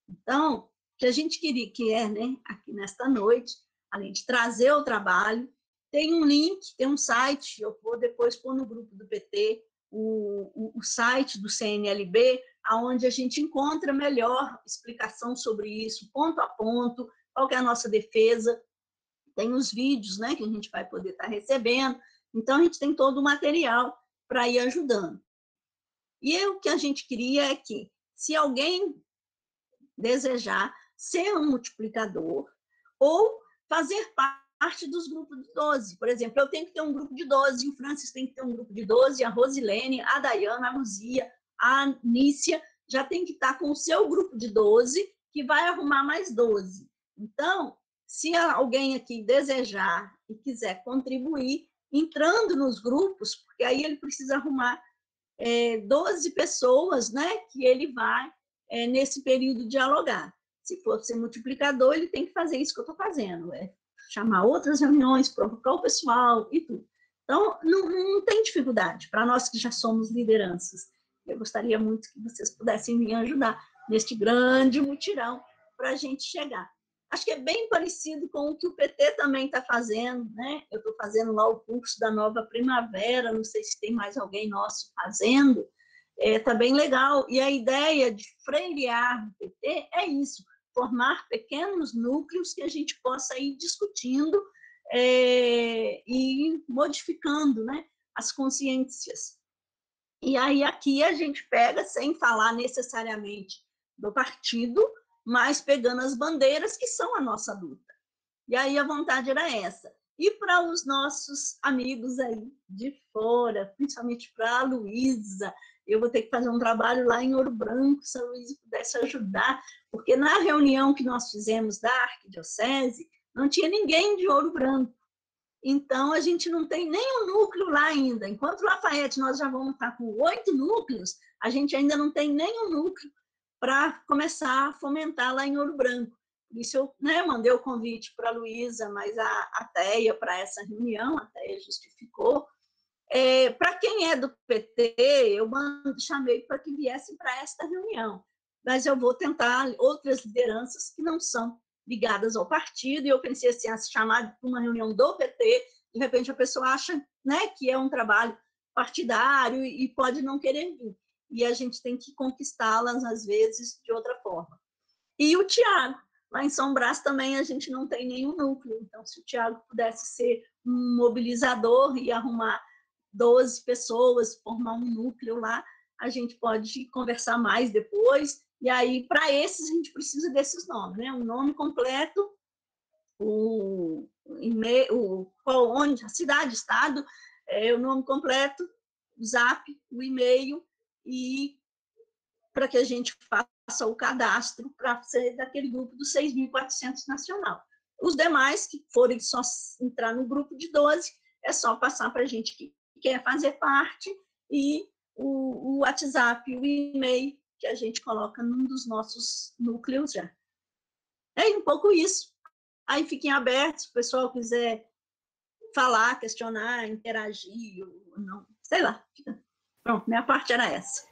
Então, o que a gente quer, né, aqui nesta noite, além de trazer o trabalho, tem um link, tem um site, eu vou depois pôr no grupo do PT, o site do CNLB, onde a gente encontra melhor explicação sobre isso, ponto a ponto, qual que é a nossa defesa. Tem os vídeos, né, que a gente vai poder estar recebendo. Então, a gente tem todo o material para ir ajudando. E o que a gente queria é que, se alguém desejar ser um multiplicador ou fazer parte dos grupos de 12, por exemplo, eu tenho que ter um grupo de 12, o Francis tem que ter um grupo de 12, a Rosilene, a Dayana, a Luzia, a Nícia, já tem que estar com o seu grupo de 12, que vai arrumar mais 12. Então, se alguém aqui desejar e quiser contribuir, entrando nos grupos, porque aí ele precisa arrumar 12 pessoas, né, que ele vai, nesse período, dialogar. Se for ser multiplicador, ele tem que fazer isso que eu estou fazendo, chamar outras reuniões, provocar o pessoal e tudo. Então, não tem dificuldade para nós que já somos lideranças. Eu gostaria muito que vocês pudessem me ajudar neste grande mutirão para a gente chegar. Acho que é bem parecido com o que o PT também está fazendo, né? Eu estou fazendo lá o curso da Nova Primavera, não sei se tem mais alguém nosso fazendo, está bem legal. E a ideia de freiriar o PT é isso, formar pequenos núcleos que a gente possa ir discutindo e modificando, né, as consciências. E aí aqui a gente pega, sem falar necessariamente do partido, mas pegando as bandeiras que são a nossa luta. E aí a vontade era essa. E para os nossos amigos aí de fora, principalmente para a Luísa, eu vou ter que fazer um trabalho lá em Ouro Branco, se a Luísa pudesse ajudar, porque na reunião que nós fizemos da Arquidiocese, não tinha ninguém de Ouro Branco. Então, a gente não tem nenhum núcleo lá ainda. Enquanto Lafayette nós já vamos estar com 8 núcleos, a gente ainda não tem nenhum núcleo para começar a fomentar lá em Ouro Branco. Por isso eu mandei o convite para a Luísa, mas a Teia para essa reunião, a Teia justificou. Para quem é do PT, eu chamei para que viessem para esta reunião, mas eu vou tentar outras lideranças que não são ligadas ao partido, e eu pensei assim, a se chamar para uma reunião do PT, de repente a pessoa acha, né, que é um trabalho partidário e pode não querer vir, e a gente tem que conquistá-las, às vezes, de outra forma. E o Tiago, lá em São Brás também a gente não tem nenhum núcleo, então se o Tiago pudesse ser um mobilizador e arrumar 12 pessoas, formar um núcleo lá, a gente pode conversar mais depois. E aí, para esses, a gente precisa desses nomes, né? O nome completo, o e-mail, onde, a cidade, estado, o nome completo, o zap, o e-mail, e para que a gente faça o cadastro para ser daquele grupo dos 6.400 nacional. Os demais, que forem só entrar no grupo de 12, é só passar para a gente que quer fazer parte, e o WhatsApp, o e-mail, que a gente coloca num dos nossos núcleos já. É um pouco isso. Aí fiquem abertos, se o pessoal quiser falar, questionar, interagir, ou não, sei lá. Pronto, minha parte era essa.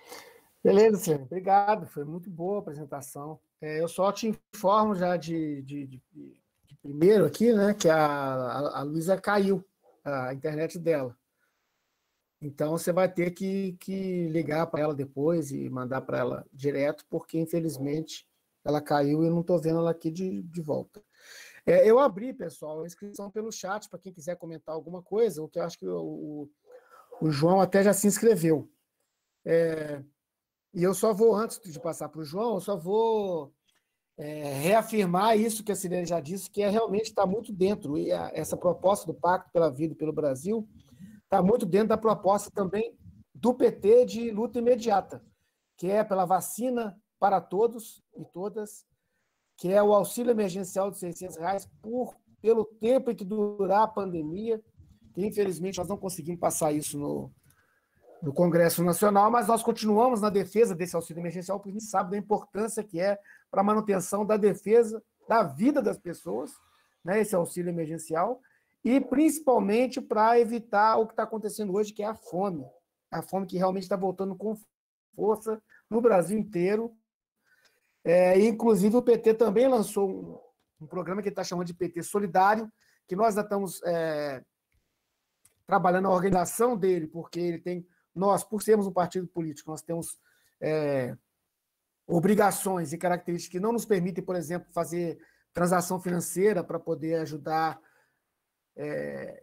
Beleza, Luciane, obrigado, foi muito boa a apresentação. Eu só te informo já de primeiro aqui, né, que a Luísa caiu, a internet dela. Então, você vai ter que ligar para ela depois e mandar para ela direto, porque, infelizmente, ela caiu e eu não estou vendo ela aqui de volta. Eu abri, pessoal, a inscrição pelo chat, para quem quiser comentar alguma coisa, o que eu acho que o João até já se inscreveu. E eu só vou, antes de passar para o João, eu só vou reafirmar isso que a Sirene já disse, que realmente está muito dentro. E essa proposta do Pacto pela Vida e pelo Brasil está muito dentro da proposta também do PT de luta imediata, que é pela vacina para todos e todas, que é o auxílio emergencial de R$600 pelo tempo em que durar a pandemia, que infelizmente nós não conseguimos passar isso no Congresso Nacional, mas nós continuamos na defesa desse auxílio emergencial, porque a gente sabe da importância que é para a manutenção da defesa da vida das pessoas, né, esse auxílio emergencial, e principalmente para evitar o que está acontecendo hoje, que é a fome que realmente está voltando com força no Brasil inteiro. Inclusive, o PT também lançou um programa que ele está chamando de PT Solidário, que nós já estamos trabalhando a organização dele, porque ele tem, nós, por sermos um partido político, nós temos obrigações e características que não nos permitem, por exemplo, fazer transação financeira para poder ajudar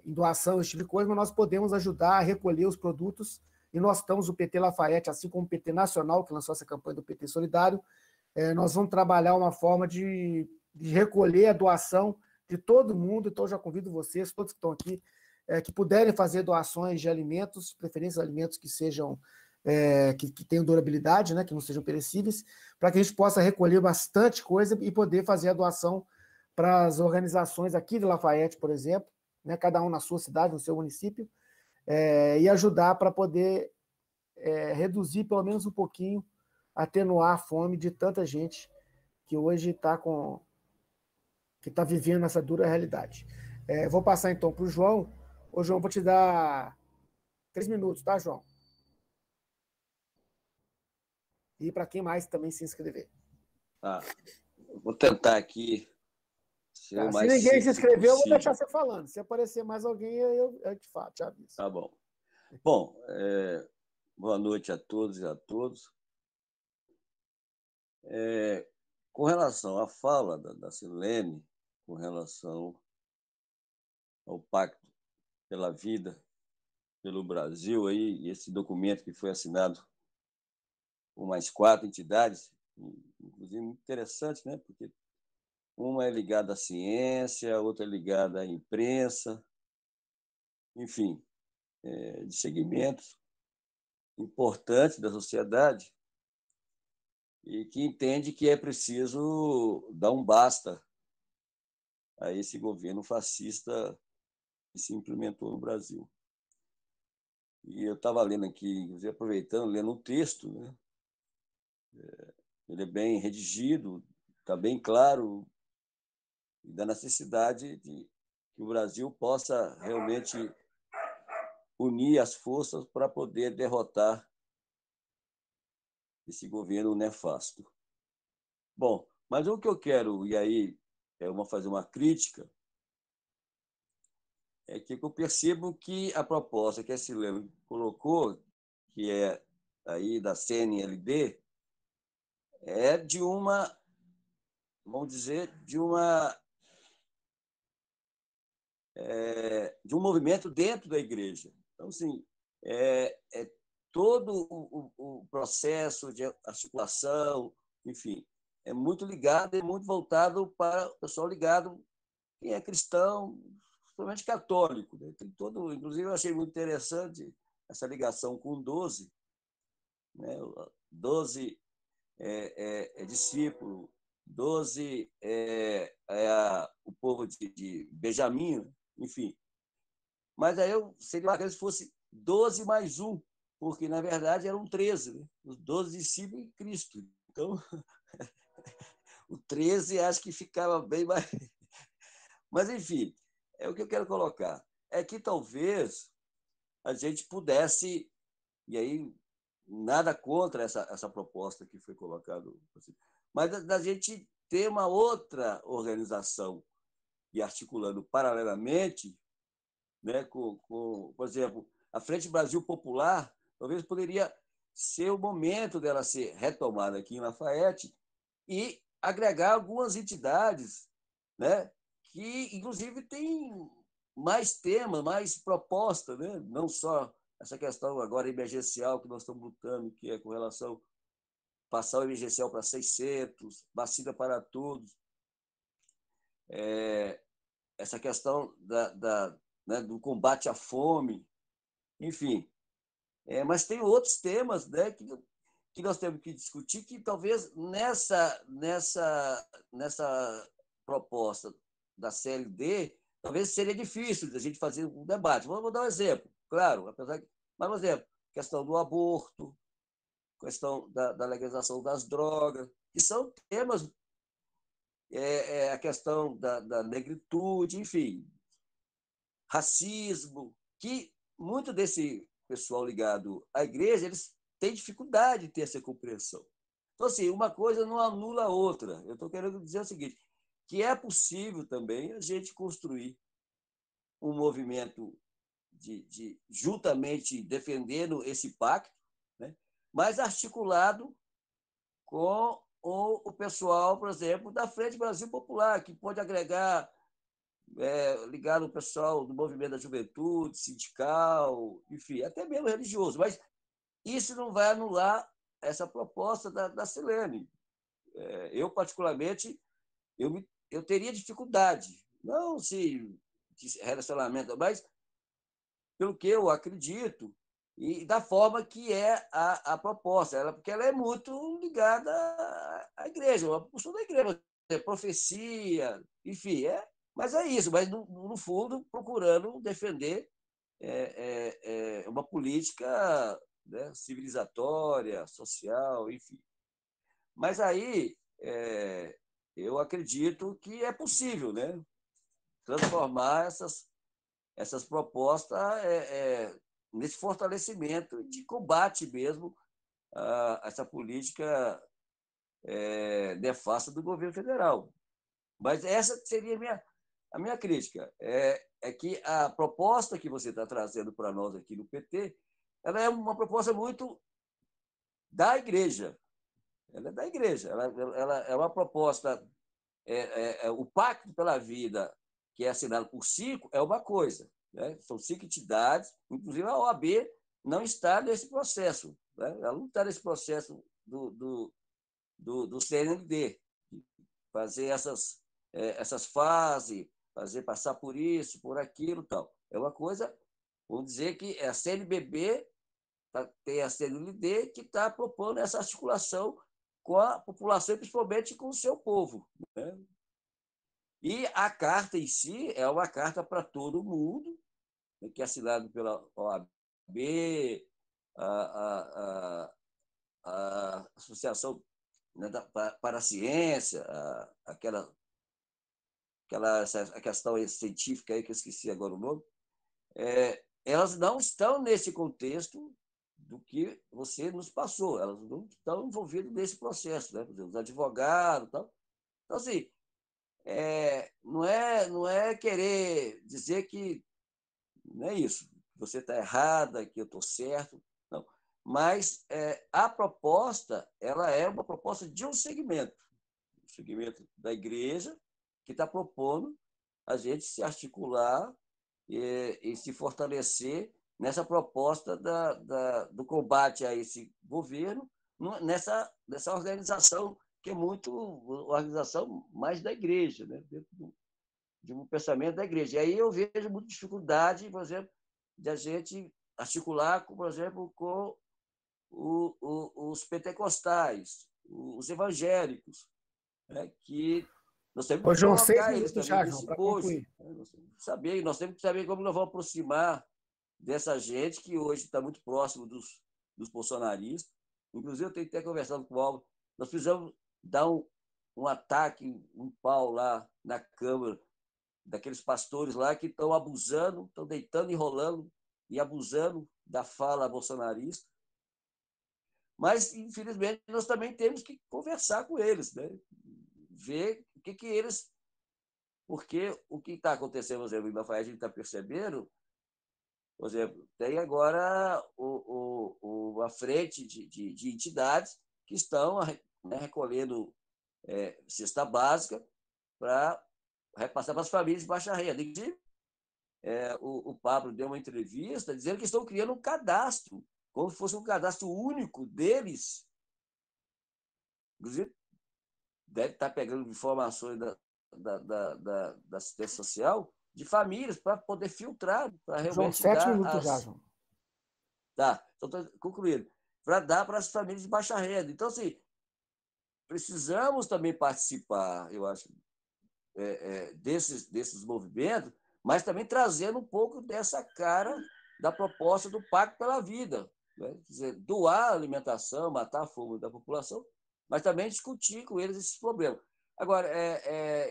em doação, esse tipo de coisa, mas nós podemos ajudar a recolher os produtos, e nós estamos, o PT Lafayette, assim como o PT Nacional, que lançou essa campanha do PT Solidário, nós vamos trabalhar uma forma de recolher a doação de todo mundo, então eu já convido vocês, todos que estão aqui, que puderem fazer doações de alimentos, de preferência alimentos que sejam, que tenham durabilidade, né, que não sejam perecíveis, para que a gente possa recolher bastante coisa e poder fazer a doação para as organizações aqui de Lafayette, por exemplo, né, cada um na sua cidade, no seu município, e ajudar para poder reduzir pelo menos um pouquinho, atenuar a fome de tanta gente que hoje está vivendo essa dura realidade. Vou passar então para o João. Ô, João, vou te dar 3 minutos, tá, João? E para quem mais também se inscrever. Tá. Vou tentar aqui ser o Se mais ninguém se simples inscreveu, eu vou possível. deixar você falando. Se aparecer mais alguém, eu te falo, te aviso. Tá bom. Bom, boa noite a todos e a todos. Com relação à fala da Silene, com relação ao Pacto pela Vida, pelo Brasil, aí, esse documento que foi assinado por mais 4 entidades, inclusive muito interessante, né? Porque uma é ligada à ciência, outra é ligada à imprensa, enfim, de segmentos importantes da sociedade, e que entende que é preciso dar um basta a esse governo fascista que se implementou no Brasil. E eu estava lendo aqui, inclusive aproveitando, lendo um texto, né? Ele é bem redigido, está bem claro, e da necessidade de que o Brasil possa realmente unir as forças para poder derrotar esse governo nefasto. Bom, mas o que eu quero, e aí fazer uma crítica, é que eu percebo que a proposta que a Silene colocou, que é aí da CNLD, é de uma, vamos dizer, de um movimento dentro da igreja. Então, assim, todo o processo de articulação, enfim, é muito ligado e muito voltado para o pessoal ligado, quem é cristão, principalmente católico. Né? Tem todo, inclusive, eu achei muito interessante essa ligação com o 12, né? 12 é discípulo, 12 o povo de Benjamim, enfim. Mas aí seria bacana se fosse 12 mais 1, porque, na verdade, eram 13, né? Os 12 discípulos em Cristo. Então, o 13 acho que ficava bem mais... Mas, enfim, o que eu quero colocar. É que talvez a gente pudesse, e aí nada contra essa proposta que foi colocada, mas da gente ter uma outra organização e articulando paralelamente, né, por exemplo, a Frente Brasil Popular, talvez poderia ser o momento dela ser retomada aqui em Lafayette e agregar algumas entidades, né, que, inclusive, têm mais temas, mais proposta, né? Não só essa questão agora emergencial que nós estamos lutando, que é com relação a passar o emergencial para 600, vacina para todos, essa questão né, do combate à fome, enfim. Mas tem outros temas, né, que nós temos que discutir, que talvez nessa proposta da CLD, talvez seria difícil a gente fazer um debate. Vou dar um exemplo, claro, apesar que, mas, por exemplo, questão do aborto, questão da legalização das drogas, que são temas, a questão da negritude, enfim, racismo, que muito desse pessoal ligado à igreja, eles têm dificuldade de ter essa compreensão. Então, assim, uma coisa não anula a outra. Eu estou querendo dizer o seguinte, que é possível também a gente construir um movimento juntamente defendendo esse pacto, né? Mas articulado com o pessoal, por exemplo, da Frente Brasil Popular, que pode agregar, ligado ao pessoal do movimento da juventude, sindical, enfim, até mesmo religioso. Mas isso não vai anular essa proposta da Silene. Eu, particularmente, eu teria dificuldade, não se de relacionamento, mas pelo que eu acredito e da forma que é a proposta, porque ela é muito ligada à igreja, a função da igreja, profecia, enfim, mas é isso, mas no fundo procurando defender uma política, né, civilizatória, social, enfim. Mas aí eu acredito que é possível, né, transformar essas propostas nesse fortalecimento de combate mesmo a essa política nefasta do governo federal. Mas essa seria a minha crítica. É que a proposta que você está trazendo para nós aqui no PT, ela é uma proposta muito da igreja. Ela é da igreja. Ela é uma proposta... o Pacto pela Vida, que é assinado por 5, é uma coisa. Né? São 5 entidades, inclusive a OAB não está nesse processo. Né? Ela não está nesse processo do CND, fazer essas fases, passar por isso, por aquilo, tal. É uma coisa, vamos dizer que a CNBB tem a CNLD que está propondo essa articulação com a população, principalmente com o seu povo. Né? E a carta em si é uma carta para todo mundo, né, que é assinada pela OAB, a Associação, né, para a Ciência, a questão científica aí, que eu esqueci agora o nome, elas não estão nesse contexto do que você nos passou, elas não estão envolvidas nesse processo, né? Os advogados e tal. Então, assim, não é querer dizer que não é isso, você está errada, que eu estou certo, não. Mas a proposta, ela é uma proposta de um segmento da igreja, que está propondo a gente se articular e se fortalecer nessa proposta do combate a esse governo, nessa organização que é muito uma organização mais da igreja, né? Dentro de um pensamento da igreja. E aí eu vejo muita dificuldade, por exemplo, de a gente articular, por exemplo, com os pentecostais, os evangélicos, né? Que nós temos que João, colocar eles também já, nesse João, bojo. Nós temos que saber como nós vamos aproximar dessa gente que hoje está muito próximo dos bolsonaristas. Inclusive, eu tenho até conversado com o Álvaro, nós precisamos dar um ataque, um pau lá na Câmara, daqueles pastores lá que estão abusando, estão deitando e rolando e abusando da fala bolsonarista. Mas, infelizmente, nós também temos que conversar com eles, né? Ver o que eles... Porque o que está acontecendo, por exemplo, em Lafayette, a gente está percebendo, por exemplo, tem agora a frente de entidades que estão, né, recolhendo cesta básica para repassar para as famílias de baixa renda. O Pablo deu uma entrevista dizendo que estão criando um cadastro, como se fosse um cadastro único deles. Inclusive, deve estar pegando informações da assistência social de famílias para poder filtrar, para realmente João, 7 dar minutos já, João. Tá, então estou concluindo. Para dar para as famílias de baixa renda. Então, assim, precisamos também participar, eu acho, desses movimentos, mas também trazendo um pouco dessa cara da proposta do Pacto pela Vida. Né? Quer dizer, doar a alimentação, matar a fome da população, mas também discutir com eles esses problemas. Agora,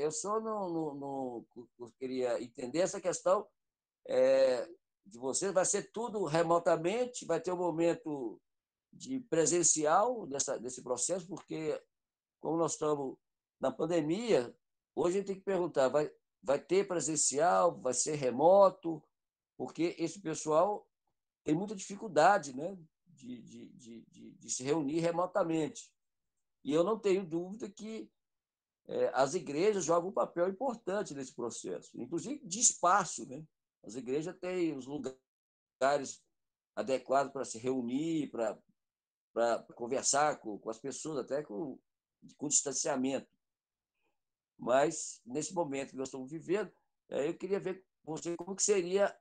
eu só não queria entender essa questão de vocês. Vai ser tudo remotamente, vai ter um momento de presencial desse processo, porque, como nós estamos na pandemia, hoje a gente tem que perguntar, vai ter presencial, vai ser remoto, porque esse pessoal tem muita dificuldade, né, de se reunir remotamente. E eu não tenho dúvida que as igrejas jogam um papel importante nesse processo, inclusive de espaço, né? As igrejas têm os lugares adequados para se reunir, para conversar com as pessoas, até com distanciamento. Mas, nesse momento que nós estamos vivendo, eu queria ver com você como que seria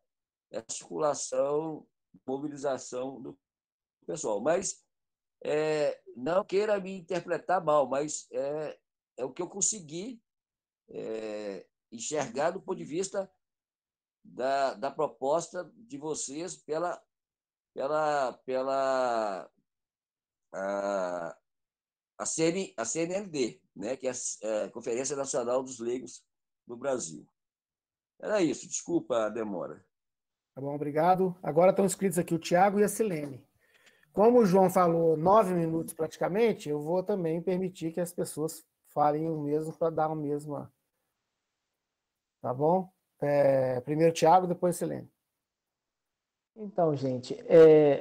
a articulação, mobilização do pessoal. Mas não queira me interpretar mal, mas é o que eu consegui enxergar do ponto de vista da proposta de vocês pela a CNLD, né, que é a Conferência Nacional dos Leigos do Brasil. Era isso, desculpa a demora. Tá bom, obrigado. Agora estão inscritos aqui o Tiago e a Silene. Como o João falou 9 minutos praticamente, eu vou também permitir que as pessoas falem o mesmo para dar o mesmo. Tá bom? Primeiro Tiago, depois Silene. Então, gente,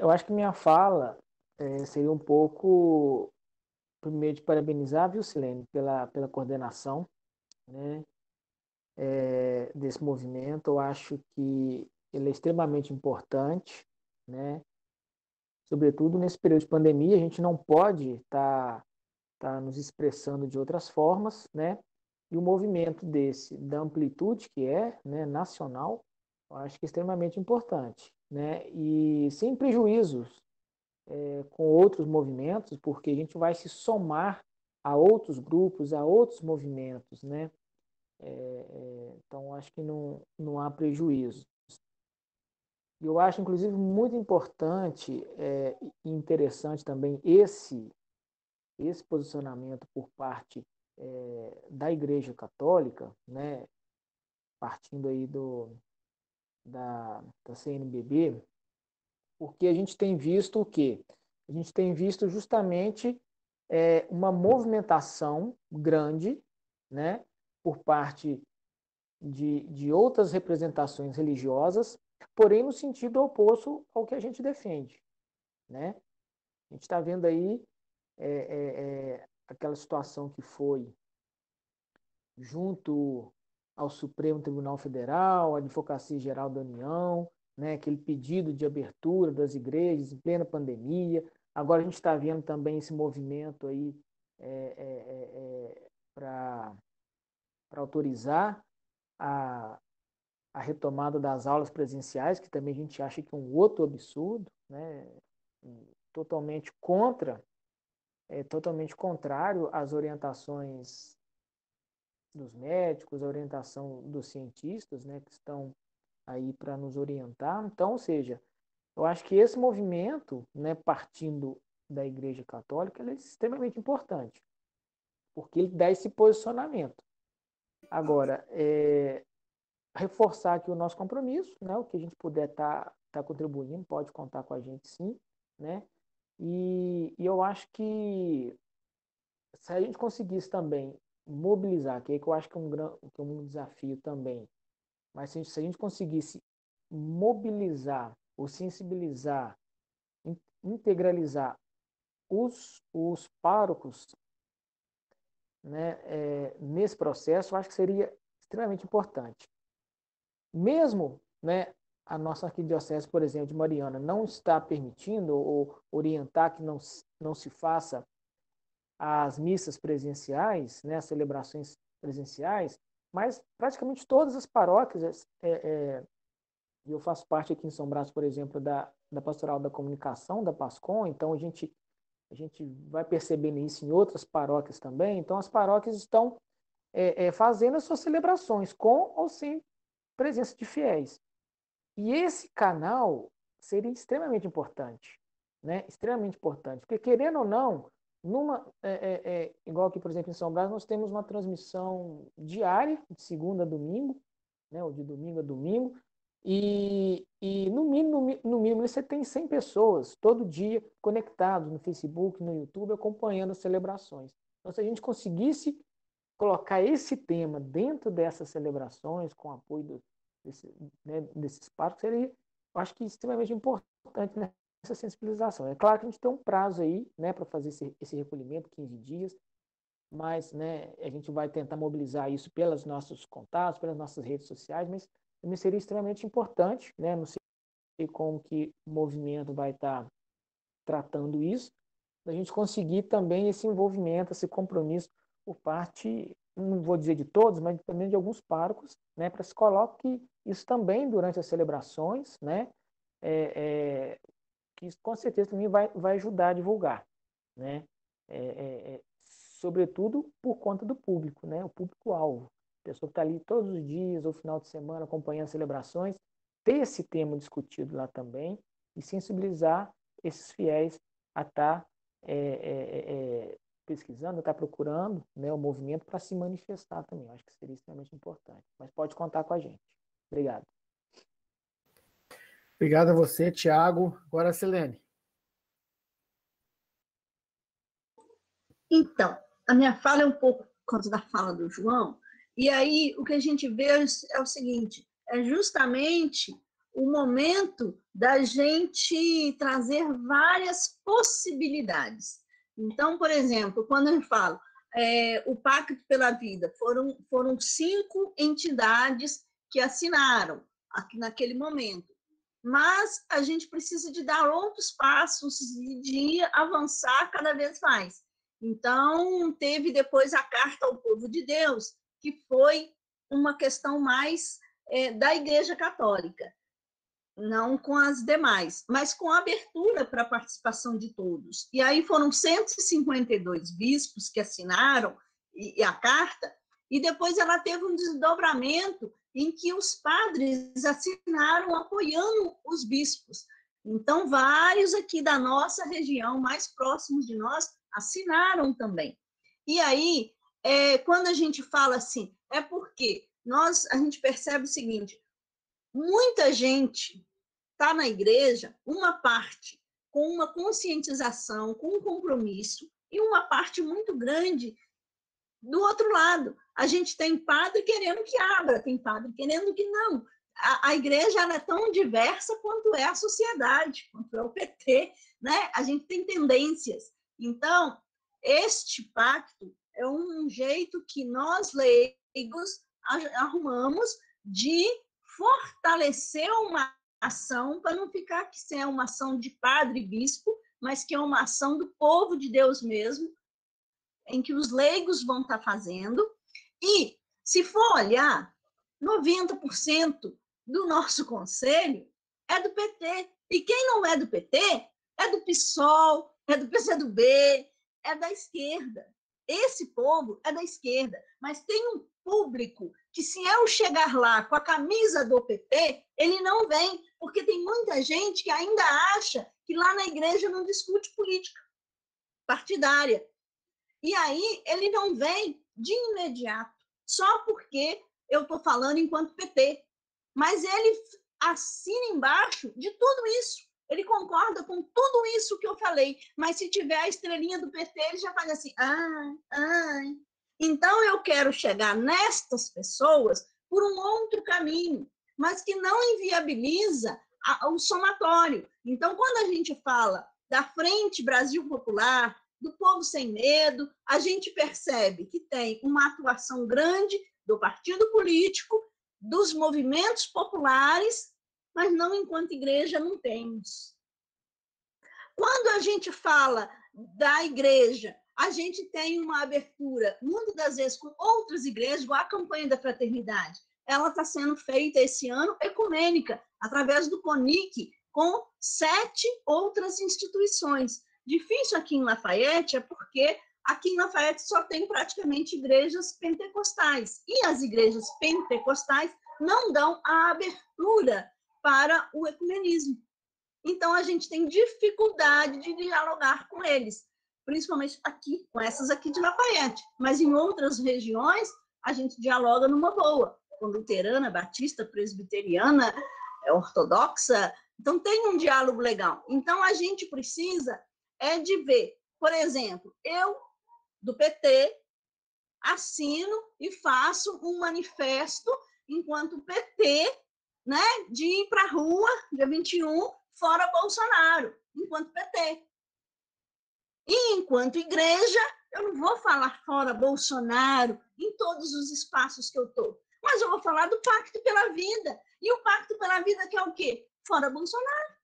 eu acho que minha fala seria um pouco, primeiro, de parabenizar, viu, Silene, pela coordenação, né, desse movimento. Eu acho que ele é extremamente importante, né, sobretudo nesse período de pandemia. A gente não pode estar nos expressando de outras formas, né, e o movimento da amplitude que né, nacional, eu acho que é extremamente importante, né, e sem prejuízos com outros movimentos, porque a gente vai se somar a outros grupos, a outros movimentos, né, então acho que não há prejuízo. E eu acho, inclusive, muito importante e interessante também esse posicionamento por parte da Igreja Católica, né, partindo aí da CNBB, porque a gente tem visto o quê? A gente tem visto justamente uma movimentação grande, né, por parte de outras representações religiosas, porém no sentido oposto ao que a gente defende, né? A gente está vendo aí aquela situação que foi junto ao Supremo Tribunal Federal, à Advocacia Geral da União, né, aquele pedido de abertura das igrejas em plena pandemia. Agora a gente está vendo também esse movimento aí para autorizar a retomada das aulas presenciais, que também a gente acha que é um outro absurdo, né, totalmente totalmente contrário às orientações dos médicos, a orientação dos cientistas, né, que estão aí para nos orientar. Então, ou seja, eu acho que esse movimento, né, partindo da Igreja Católica, ele é extremamente importante, porque ele dá esse posicionamento. Agora, reforçar aqui o nosso compromisso, né, o que a gente puder tá contribuindo, pode contar com a gente sim, né, e eu acho que se a gente conseguisse também mobilizar, que eu acho que é um desafio também, mas se a gente conseguisse mobilizar ou sensibilizar, integralizar os párocos, né, nesse processo, eu acho que seria extremamente importante. Mesmo, né, a nossa arquidiocese, por exemplo, de Mariana, não está permitindo ou orientar que não se faça as missas presenciais, né, as celebrações presenciais, mas praticamente todas as paróquias, e eu faço parte aqui em São Brás, por exemplo, da Pastoral da Comunicação, da PASCOM, então a gente vai percebendo isso em outras paróquias também. Então as paróquias estão fazendo as suas celebrações com ou sem presença de fiéis. E esse canal seria extremamente importante, né? Extremamente importante, porque querendo ou não, igual aqui, por exemplo, em São Brás, nós temos uma transmissão diária, de segunda a domingo, né? Ou de domingo a domingo, e no mínimo você tem 100 pessoas todo dia conectados no Facebook, no YouTube, acompanhando as celebrações. Então, se a gente conseguisse colocar esse tema dentro dessas celebrações, com apoio desses parques, seria, eu acho que, extremamente importante nessa sensibilização. É claro que a gente tem um prazo aí, né, para fazer esse recolhimento, 15 dias, mas, né, a gente vai tentar mobilizar isso pelos nossos contatos, pelas nossas redes sociais, mas também seria extremamente importante, né, não sei como que o movimento vai estar tratando isso, a gente conseguir também esse envolvimento, esse compromisso por parte, não vou dizer de todos, mas também de alguns párocos, né, para se coloque isso também durante as celebrações, né, que isso, com certeza também vai ajudar a divulgar, né, sobretudo por conta do público, né, o público-alvo, a pessoa que está ali todos os dias ou final de semana acompanhando as celebrações, ter esse tema discutido lá também e sensibilizar esses fiéis a estar pesquisando, estar procurando, né, o movimento para se manifestar também. Eu acho que seria extremamente importante. Mas pode contar com a gente. Obrigado. Obrigado a você, Tiago. Agora, Silene. Então, a minha fala é um pouco por conta da fala do João, e aí o que a gente vê é o seguinte, é justamente o momento da gente trazer várias possibilidades. Então, por exemplo, quando eu falo o Pacto pela Vida, foram 5 entidades que assinaram aqui naquele momento, mas a gente precisa de dar outros passos e de avançar cada vez mais. Então, teve depois a Carta ao Povo de Deus, que foi uma questão mais da Igreja Católica, não com as demais, mas com a abertura para a participação de todos. E aí foram 152 bispos que assinaram a carta, e depois ela teve um desdobramento em que os padres assinaram apoiando os bispos. Então, vários aqui da nossa região, mais próximos de nós, assinaram também. E aí, quando a gente fala assim, é porque a gente percebe o seguinte, muita gente está na igreja, uma parte com uma conscientização, com um compromisso, e uma parte muito grande do outro lado. A gente tem padre querendo que abra, tem padre querendo que não. A igreja ela é tão diversa quanto é a sociedade, quanto é o PT, né? A gente tem tendências. Então, este pacto é um jeito que nós, leigos, arrumamos de fortalecer uma ação, para não ficar que é uma ação de padre e bispo, mas que é uma ação do povo de Deus mesmo, em que os leigos vão estar fazendo. E, se for olhar, 90% do nosso conselho é do PT. E quem não é do PT é do PSOL, é do PCdoB, é da esquerda. Esse povo é da esquerda, mas tem um público que, se eu chegar lá com a camisa do PT, ele não vem, porque tem muita gente que ainda acha que lá na igreja não discute política partidária. E aí ele não vem de imediato, só porque eu estou falando enquanto PT. Mas ele assina embaixo de tudo isso. Ele concorda com tudo isso que eu falei, mas se tiver a estrelinha do PT, ele já faz assim, ai. Então, eu quero chegar nestas pessoas por um outro caminho, mas que não inviabiliza o somatório. Então, quando a gente fala da Frente Brasil Popular, do Povo Sem Medo, a gente percebe que tem uma atuação grande do partido político, dos movimentos populares, mas não enquanto igreja não temos. Quando a gente fala da igreja, a gente tem uma abertura, muitas das vezes, com outras igrejas, igual a campanha da fraternidade. Ela está sendo feita esse ano ecumênica, através do CONIC, com 7 outras instituições. Difícil aqui em Lafayette é porque aqui em Lafayette só tem praticamente igrejas pentecostais, e as igrejas pentecostais não dão a abertura para o ecumenismo. Então, a gente tem dificuldade de dialogar com eles, principalmente aqui, com essas aqui de Lafayette. Mas em outras regiões, a gente dialoga numa boa, com luterana, batista, presbiteriana, ortodoxa. Então, tem um diálogo legal. Então, a gente precisa de ver, por exemplo, eu, do PT, assino e faço um manifesto enquanto PT, né, de ir para a rua, dia 21, fora Bolsonaro, enquanto PT. E enquanto igreja, eu não vou falar fora Bolsonaro em todos os espaços que eu estou, mas eu vou falar do Pacto pela Vida. E o Pacto pela Vida que é o quê? Fora Bolsonaro.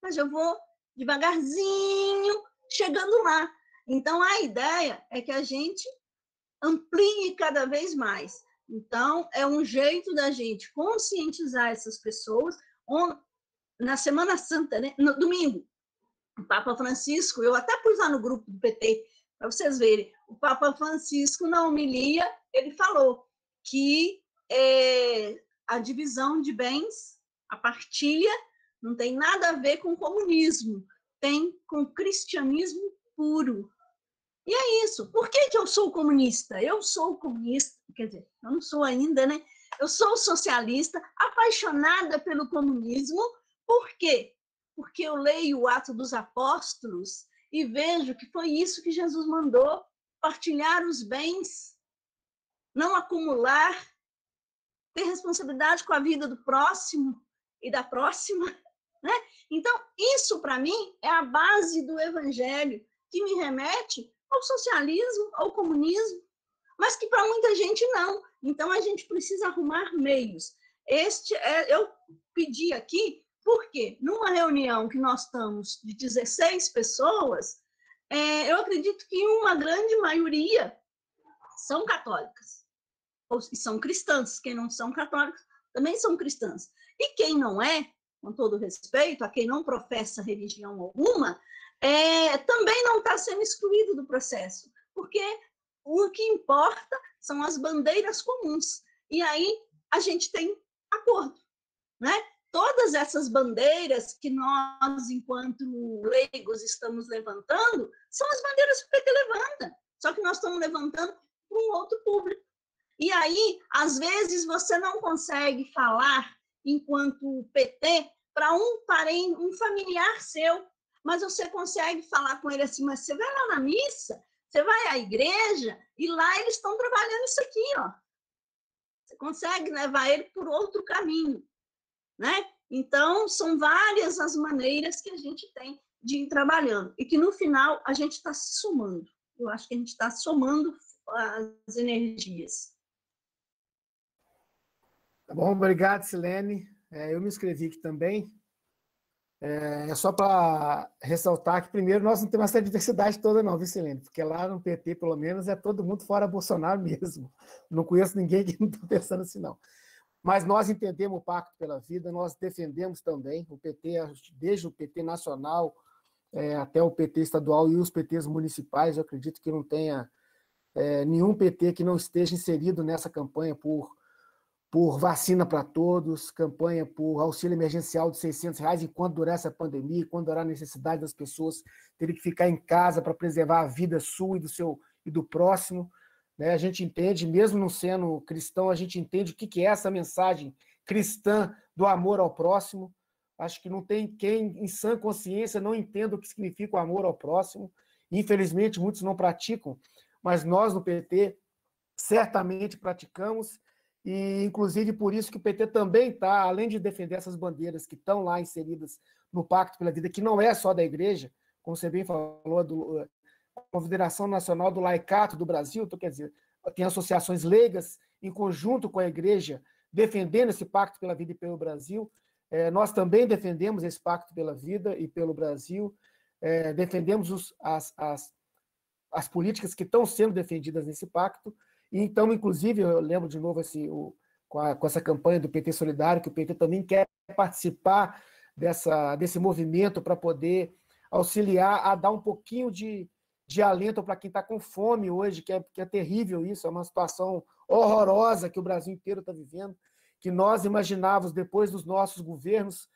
Mas eu vou devagarzinho, chegando lá. Então, a ideia é que a gente amplie cada vez mais. Então, é um jeito da gente conscientizar essas pessoas. Na Semana Santa, né? No domingo, o Papa Francisco, eu até pus lá no grupo do PT, para vocês verem, o Papa Francisco, na homilia, ele falou que a divisão de bens, a partilha, não tem nada a ver com comunismo, tem com cristianismo puro. E é isso. Por que eu sou comunista? Eu sou comunista, quer dizer, eu não sou ainda, né? Eu sou socialista, apaixonada pelo comunismo, Por quê? Porque eu leio o Atos dos Apóstolos e vejo que foi isso que Jesus mandou: partilhar os bens, não acumular, ter responsabilidade com a vida do próximo e da próxima, né? Então, isso, para mim, é a base do evangelho, que me remete ao socialismo, ao comunismo, mas que para muita gente não. Então, a gente precisa arrumar meios. Eu pedi aqui, porque numa reunião que nós estamos de 16 pessoas, eu acredito que uma grande maioria são católicas, ou são cristãs. Quem não são católicos também são cristãs. E quem não é, com todo respeito, a quem não professa religião alguma, também não está sendo excluído do processo, porque o que importa são as bandeiras comuns. E aí a gente tem acordo, né? Todas essas bandeiras que nós, enquanto leigos, estamos levantando, são as bandeiras que o PT levanta, só que nós estamos levantando para um outro público. E aí, às vezes, você não consegue falar, enquanto PT, para um familiar seu, mas você consegue falar com ele assim: mas você vai lá na missa, você vai à igreja, e lá eles estão trabalhando isso aqui, ó. Você consegue levar ele por outro caminho, né? Então, são várias as maneiras que a gente tem de ir trabalhando, e que, no final, a gente está se somando. Eu acho que a gente está somando as energias. Tá bom, obrigado, Silene. Eu me inscrevi aqui também. Só para ressaltar que, primeiro, nós não temos essa diversidade toda não, viu, Silene? Porque lá no PT, pelo menos, é todo mundo fora Bolsonaro mesmo. Não conheço ninguém que não está pensando assim, não. Mas nós entendemos o Pacto pela Vida, nós defendemos também o PT, desde o PT nacional até o PT estadual e os PTs municipais. Eu acredito que não tenha nenhum PT que não esteja inserido nessa campanha por vacina para todos, campanha por auxílio emergencial de R$600 enquanto durar essa pandemia, quando durar a necessidade das pessoas terem que ficar em casa para preservar a vida sua e do próximo. Né? A gente entende, mesmo não sendo cristão, a gente entende o que é essa mensagem cristã do amor ao próximo. Acho que não tem quem, em sã consciência, não entenda o que significa o amor ao próximo. Infelizmente, muitos não praticam, mas nós, no PT, certamente praticamos. E, inclusive, por isso que o PT também está, além de defender essas bandeiras que estão lá inseridas no Pacto pela Vida, que não é só da igreja, como você bem falou, da Confederação Nacional do Laicato do Brasil, então, quer dizer, tem associações leigas em conjunto com a igreja defendendo esse Pacto pela Vida e pelo Brasil. Nós também defendemos esse Pacto pela Vida e pelo Brasil, defendemos as políticas que estão sendo defendidas nesse pacto. E então, inclusive, eu lembro de novo com essa campanha do PT Solidário, que o PT também quer participar desse movimento para poder auxiliar a dar um pouquinho de alento para quem está com fome hoje, que é terrível isso, é uma situação horrorosa que o Brasil inteiro está vivendo, que nós imaginávamos, depois dos nossos governos,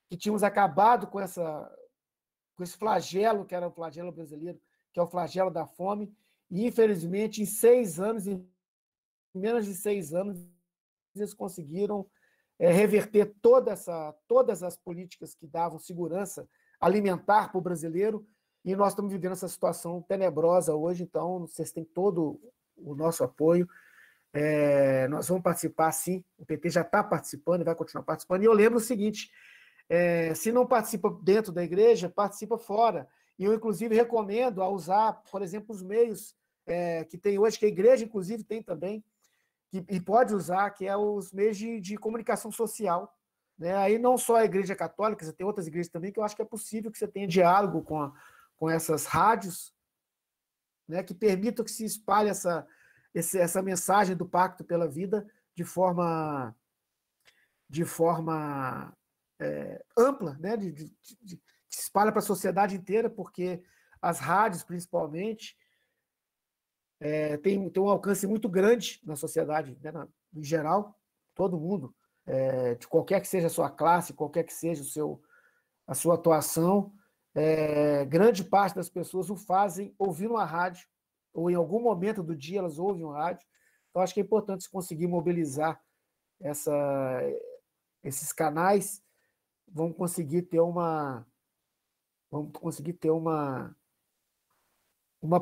que tínhamos acabado com esse flagelo, que era o flagelo brasileiro, que é o flagelo da fome. E, infelizmente, em menos de 6 anos, eles conseguiram reverter todas as políticas que davam segurança alimentar para o brasileiro, e nós estamos vivendo essa situação tenebrosa hoje. Então, vocês têm todo o nosso apoio. Nós vamos participar, sim. O PT já está participando e vai continuar participando. E eu lembro o seguinte, se não participa dentro da igreja, participa fora. E eu, inclusive, recomendo a usar, por exemplo, os meios que tem hoje, que a igreja, inclusive, tem também, e pode usar, que é os meios de comunicação social. Né? Aí não só a igreja católica, você tem outras igrejas também, que eu acho que é possível que você tenha diálogo com essas rádios, né, que permitam que se espalhe essa mensagem do Pacto pela Vida de forma ampla, né, que se espalha para a sociedade inteira, porque as rádios, principalmente, tem um alcance muito grande na sociedade, né, em geral, todo mundo, de qualquer que seja a sua classe, qualquer que seja a sua atuação, grande parte das pessoas o fazem ouvindo a rádio, ou em algum momento do dia elas ouvem o rádio. Então, acho que é importante conseguir mobilizar esses canais vamos conseguir ter uma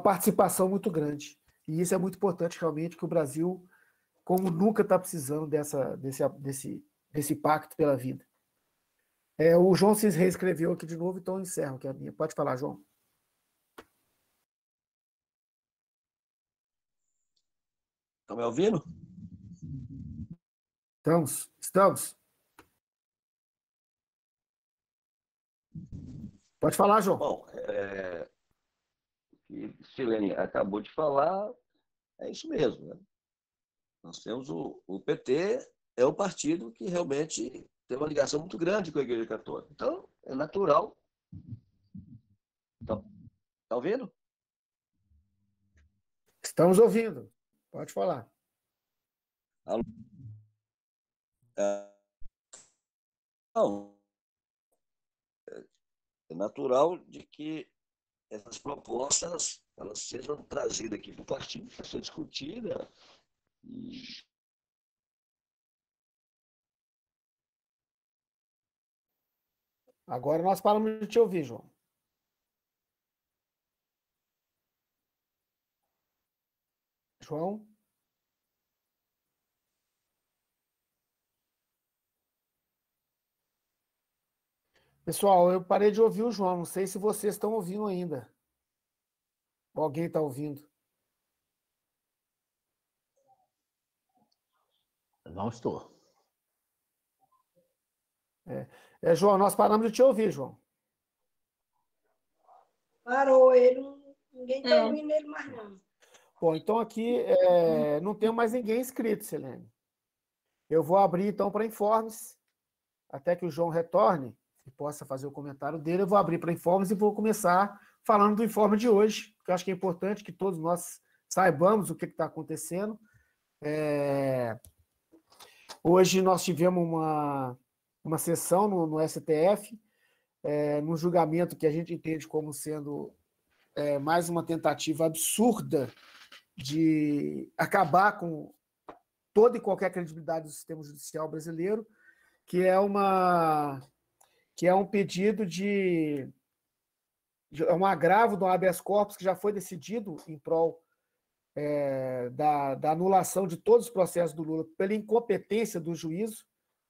participação muito grande. E isso é muito importante, realmente, que o Brasil, como nunca está precisando desse pacto pela vida. O João se reescreveu aqui de novo, então eu encerro aqui a minha. Pode falar, João. Estão me ouvindo? Estamos. Pode falar, João. Bom, o que Silene acabou de falar é isso mesmo, né? Nós temos o PT, é o partido que realmente tem uma ligação muito grande com a Igreja Católica. Então, é natural. Então, está ouvindo? Estamos ouvindo. Pode falar. Não. É natural de que essas propostas elas sejam trazidas aqui para o partido para ser discutida. Agora nós paramos de te ouvir, João. João? Pessoal, eu parei de ouvir o João. Não sei se vocês estão ouvindo ainda. Ou alguém está ouvindo? Não estou. João, nós paramos de te ouvir, João. Parou, ninguém está ouvindo ele mais, não. Bom, então aqui não tem mais ninguém inscrito, Silene. Eu vou abrir, então, para informes, até que o João retorne e possa fazer o comentário dele. Eu vou abrir para informes e vou começar falando do informe de hoje, que eu acho que é importante que todos nós saibamos o que está acontecendo. Hoje nós tivemos uma sessão no STF, num julgamento que a gente entende como sendo mais uma tentativa absurda de acabar com toda e qualquer credibilidade do sistema judicial brasileiro, que é um pedido um agravo do habeas corpus que já foi decidido em prol da anulação de todos os processos do Lula pela incompetência do juízo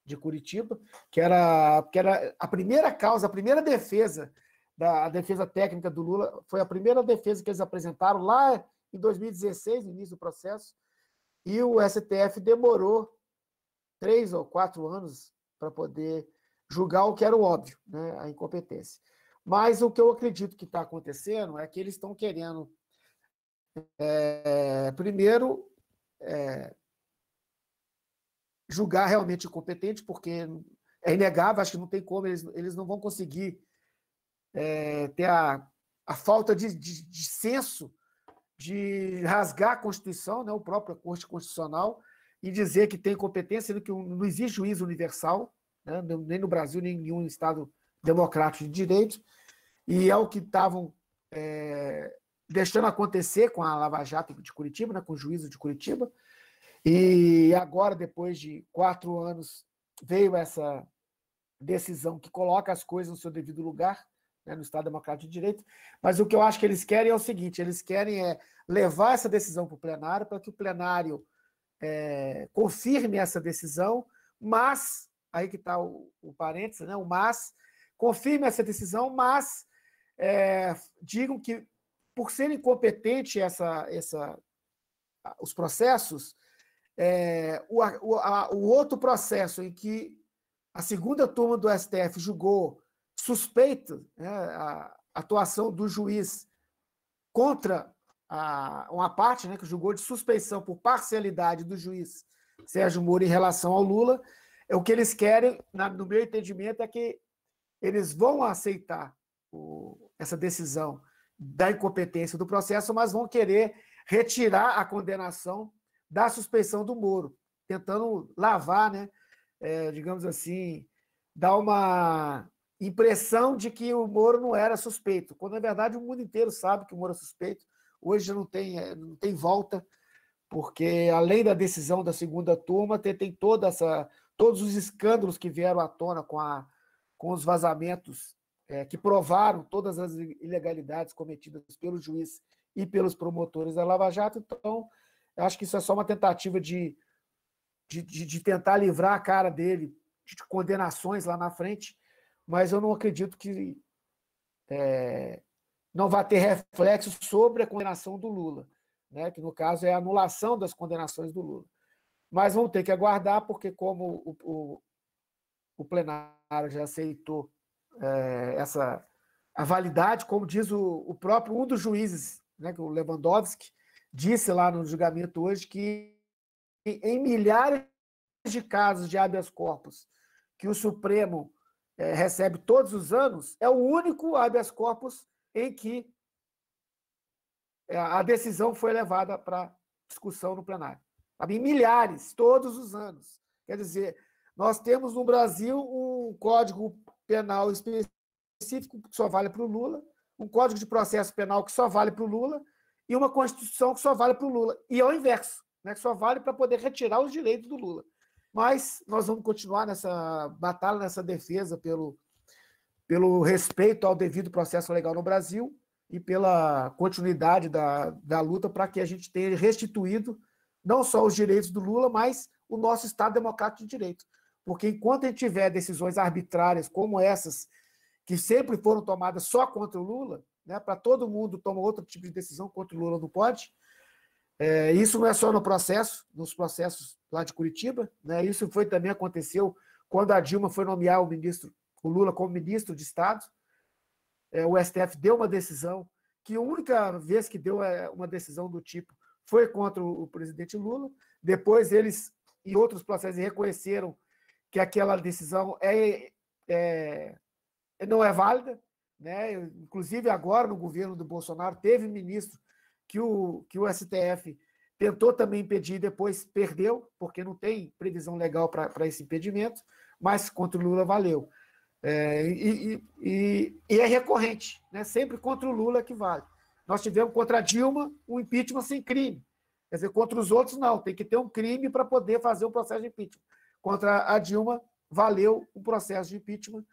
de Curitiba, que era a primeira causa, a primeira defesa, a defesa técnica do Lula, foi a primeira defesa que eles apresentaram lá em 2016, no início do processo, e o STF demorou 3 ou 4 anos para poder julgar o que era o óbvio, né, a incompetência. Mas o que eu acredito que está acontecendo é que eles estão querendo, primeiro, julgar realmente incompetente, porque é inegável, acho que não tem como, eles não vão conseguir ter a falta de senso de rasgar a Constituição, né, a própria Corte Constitucional, e dizer que tem competência, sendo que não existe juízo universal, né, nem no Brasil, nem em nenhum Estado democrático de direito, e é o que estavam deixando acontecer com a Lava Jato de Curitiba, né, com o juízo de Curitiba, e agora, depois de 4 anos, veio essa decisão que coloca as coisas no seu devido lugar, né, no Estado Democrático de Direito, mas o que eu acho que eles querem é o seguinte, eles querem levar essa decisão para o plenário, para que o plenário confirme essa decisão, mas, aí que está o parênteses, né, o mas, confirme essa decisão, mas digam que, por ser incompetente os processos, o outro processo em que a segunda turma do STF julgou suspeito, né, a atuação do juiz contra uma parte, né, que julgou de suspeição por parcialidade do juiz Sérgio Moro em relação ao Lula, o que eles querem, no meu entendimento, é que eles vão aceitar essa decisão da incompetência do processo, mas vão querer retirar a condenação da suspeição do Moro, tentando lavar, né, digamos assim, dar uma impressão de que o Moro não era suspeito, quando, na verdade, o mundo inteiro sabe que o Moro é suspeito. Hoje já não tem volta, porque, além da decisão da segunda turma, tem todos os escândalos que vieram à tona com com os vazamentos que provaram todas as ilegalidades cometidas pelo juiz e pelos promotores da Lava Jato. Então, eu acho que isso é só uma tentativa de tentar livrar a cara dele de condenações lá na frente, mas eu não acredito que não vai ter reflexo sobre a condenação do Lula, né? Que, no caso, é a anulação das condenações do Lula. Mas vamos ter que aguardar, porque como o plenário já aceitou a validade, como diz o próprio um dos juízes, né, o Lewandowski, disse lá no julgamento hoje que em milhares de casos de habeas corpus que o Supremo recebe todos os anos, é o único habeas corpus em que a decisão foi levada para discussão no plenário. Em milhares, todos os anos. Quer dizer, nós temos no Brasil um Código Penal específico que só vale para o Lula, um Código de Processo Penal que só vale para o Lula e uma Constituição que só vale para o Lula. E ao inverso, né, que só vale para poder retirar os direitos do Lula. Mas nós vamos continuar nessa batalha, nessa defesa pelo respeito ao devido processo legal no Brasil e pela continuidade da luta para que a gente tenha restituído não só os direitos do Lula, mas o nosso Estado Democrático de Direito. Porque enquanto a gente tiver decisões arbitrárias como essas, que sempre foram tomadas só contra o Lula, né, para todo mundo toma outro tipo de decisão, contra o Lula não pode. Isso não é só nos processos lá de Curitiba, né, isso também aconteceu quando a Dilma foi nomear o Lula como ministro de Estado. O STF deu uma decisão, que a única vez que deu uma decisão do tipo foi contra o presidente Lula. Depois eles, em outros processos, reconheceram que aquela decisão não é válida, né? Inclusive, agora, no governo do Bolsonaro, teve ministro que o STF tentou também impedir e depois perdeu, porque não tem previsão legal para esse impedimento, mas contra o Lula valeu. E é recorrente, né? Sempre contra o Lula que vale. Nós tivemos contra a Dilma um impeachment sem crime. Quer dizer, contra os outros, não. Tem que ter um crime para poder fazer um processo de impeachment. Contra a Dilma, valeu um processo de impeachment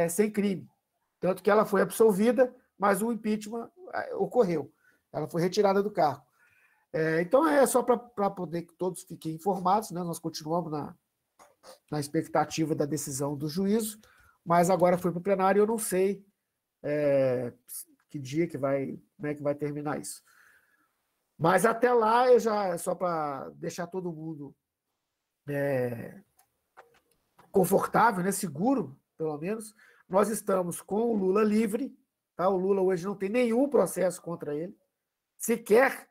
sem crime. Tanto que ela foi absolvida, mas o impeachment ocorreu. Ela foi retirada do cargo. Então, é só para poder que todos fiquem informados, né? Nós continuamos na expectativa da decisão do juízo, mas agora foi para o plenário e eu não sei que dia como é que vai terminar isso. Mas até lá, só para deixar todo mundo confortável, né, seguro, pelo menos, nós estamos com o Lula livre. Tá? O Lula hoje não tem nenhum processo contra ele, sequer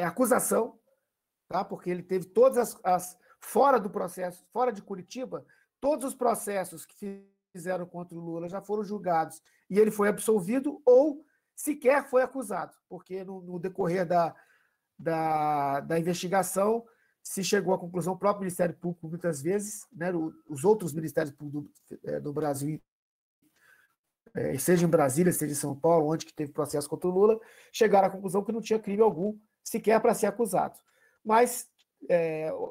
acusação, tá? Porque ele teve todas fora do processo, fora de Curitiba, todos os processos que fizeram contra o Lula já foram julgados e ele foi absolvido ou sequer foi acusado, porque no decorrer da investigação se chegou à conclusão, o próprio Ministério Público, muitas vezes, né, os outros ministérios públicos do Brasil, seja em Brasília, seja em São Paulo, onde que teve processo contra o Lula, chegaram à conclusão que não tinha crime algum sequer para ser acusado. Mas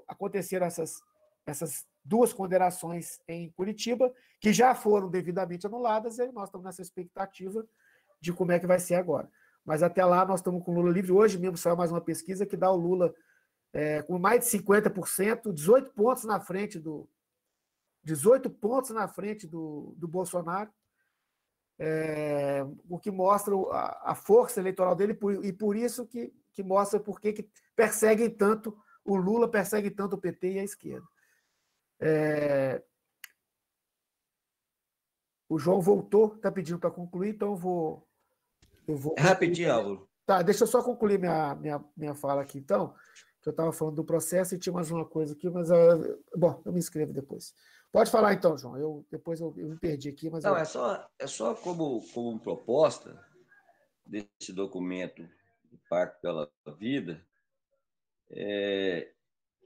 aconteceram essas duas condenações em Curitiba, que já foram devidamente anuladas, e nós estamos nessa expectativa de como é que vai ser agora. Mas até lá nós estamos com o Lula livre. Hoje mesmo saiu mais uma pesquisa que dá o Lula com mais de 50%, 18 pontos na frente do Bolsonaro, o que mostra a força eleitoral dele, e por isso que mostra por que perseguem tanto o Lula, perseguem tanto o PT e a esquerda. O João voltou, está pedindo para concluir, então eu vou rapidinho, Álvaro. Tá, deixa eu só concluir minha fala aqui, então, que eu estava falando do processo e tinha mais uma coisa aqui, mas bom, eu me inscrevo depois. Pode falar então, João. Depois eu me perdi aqui, mas não, é só como proposta desse documento do Pacto pela Vida,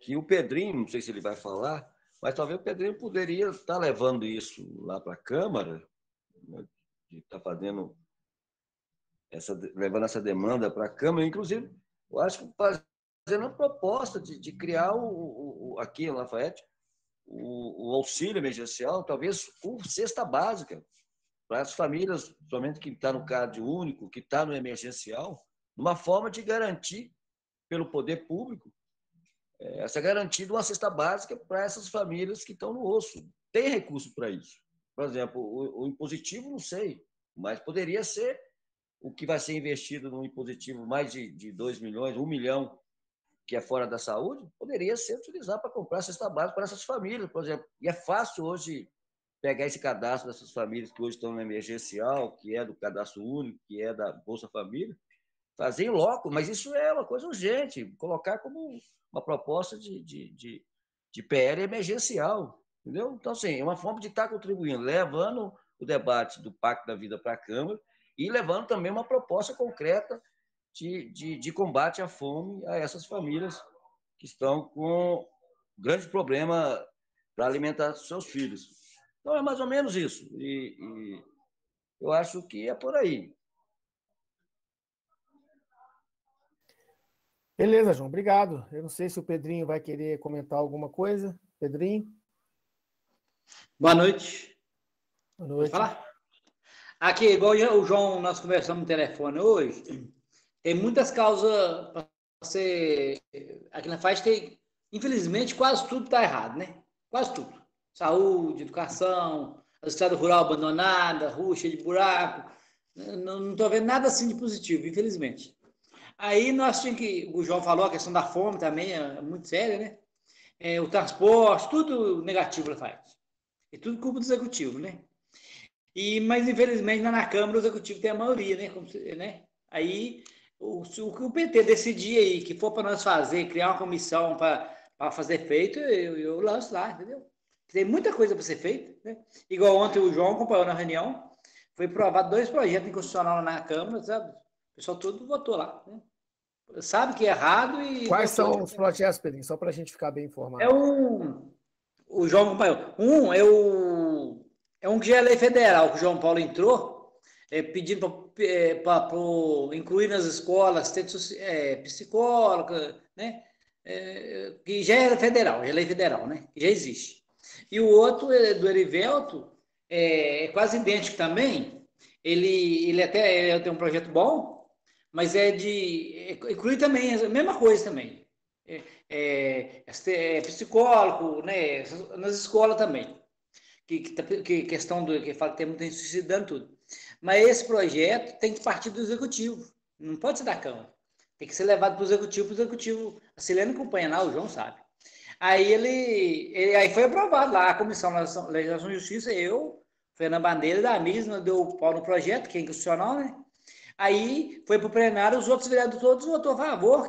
que o Pedrinho, não sei se ele vai falar, mas talvez o Pedrinho poderia estar levando isso lá para a Câmara, né, de estar fazendo levando essa demanda para a Câmara, inclusive, eu acho que fazendo a proposta de criar aqui em Lafayette o auxílio emergencial, talvez por cesta básica, para as famílias, somente que está no CAD único, que está no emergencial, uma forma de garantir, pelo poder público, essa garantia de uma cesta básica para essas famílias que estão no osso. Tem recurso para isso. Por exemplo, o impositivo, não sei, mas poderia ser o que vai ser investido no impositivo, mais de 2 milhões, 1 milhão, que é fora da saúde, poderia ser utilizado para comprar cesta básica para essas famílias, por exemplo. E é fácil hoje pegar esse cadastro dessas famílias que hoje estão no emergencial, que é do cadastro único, que é da Bolsa Família, fazer em loco, mas isso é uma coisa urgente, colocar como uma proposta de PL emergencial, entendeu? Então, assim, é uma forma de estar contribuindo, levando o debate do Pacto da Vida para a Câmara e levando também uma proposta concreta de combate à fome a essas famílias que estão com grande problema para alimentar seus filhos. Então, é mais ou menos isso. E eu acho que é por aí. Beleza, João, obrigado. Eu não sei se o Pedrinho vai querer comentar alguma coisa. Pedrinho? Boa noite. Boa noite. Pode falar? Aqui, igual o João, nós conversamos no telefone hoje, tem muitas causas para você. Aqui na FAET tem, infelizmente, quase tudo está errado, né? Quase tudo. Saúde, educação, a estrada rural abandonada, rua cheia de buraco. Não estou vendo nada assim de positivo, infelizmente. Aí nós tínhamos que, o João falou, a questão da fome também é muito séria, né? O transporte, tudo negativo na FAET. E tudo culpa do executivo, né? Mas, infelizmente, na Câmara, o executivo tem a maioria, né? Aí, o que o PT decidir aí, que for para nós fazer, criar uma comissão para fazer feito, eu lanço lá, entendeu? Tem muita coisa para ser feita, né? Igual ontem o João acompanhou na reunião, foi aprovado 2 projetos inconstitucionais na Câmara, sabe? O pessoal todo votou lá, né? Sabe que é errado e... Quais são os projetos, Pedrinho? Só para a gente ficar bem informado. O João acompanhou. É um que já é lei federal, que o João Paulo entrou, pedindo para incluir nas escolas psicóloga, né? Que já é federal, já é lei federal, né? Que já existe. E o outro, do Erivelto, é quase idêntico também. Ele até tem um projeto bom, mas inclui também a mesma coisa também. Psicólogo, né? Nas escolas também. Que questão que fala que tem muita gente suicidando tudo. Mas esse projeto tem que partir do executivo, não pode ser da Câmara. Tem que ser levado para o executivo. A Silene acompanha lá, o João sabe. Aí aí foi aprovado lá, a Comissão de Legislação e Justiça, eu, Fernando Bandeira, da mesma, deu pau no projeto, que é inconstitucional, né? Aí foi para o plenário, os outros vereadores todos votaram a favor,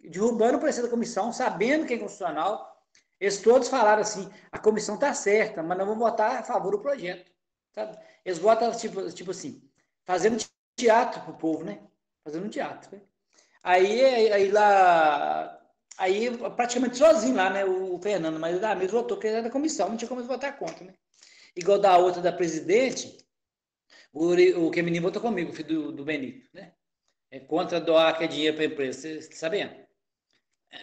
derrubando o parecer da comissão, sabendo que é inconstitucional. Eles todos falaram assim, a comissão está certa, mas não vão votar a favor do projeto. Sabe? Eles votam, tipo assim, fazendo teatro para o povo, né? Fazendo teatro. Né? Aí praticamente sozinho lá, né? O Fernando, mas da mesa votou que era da comissão, não tinha como votar contra, né? Igual da outra da presidente, o que menino votou comigo, o filho do Benito, né? Contra doar que é dinheiro para a empresa, você está sabendo?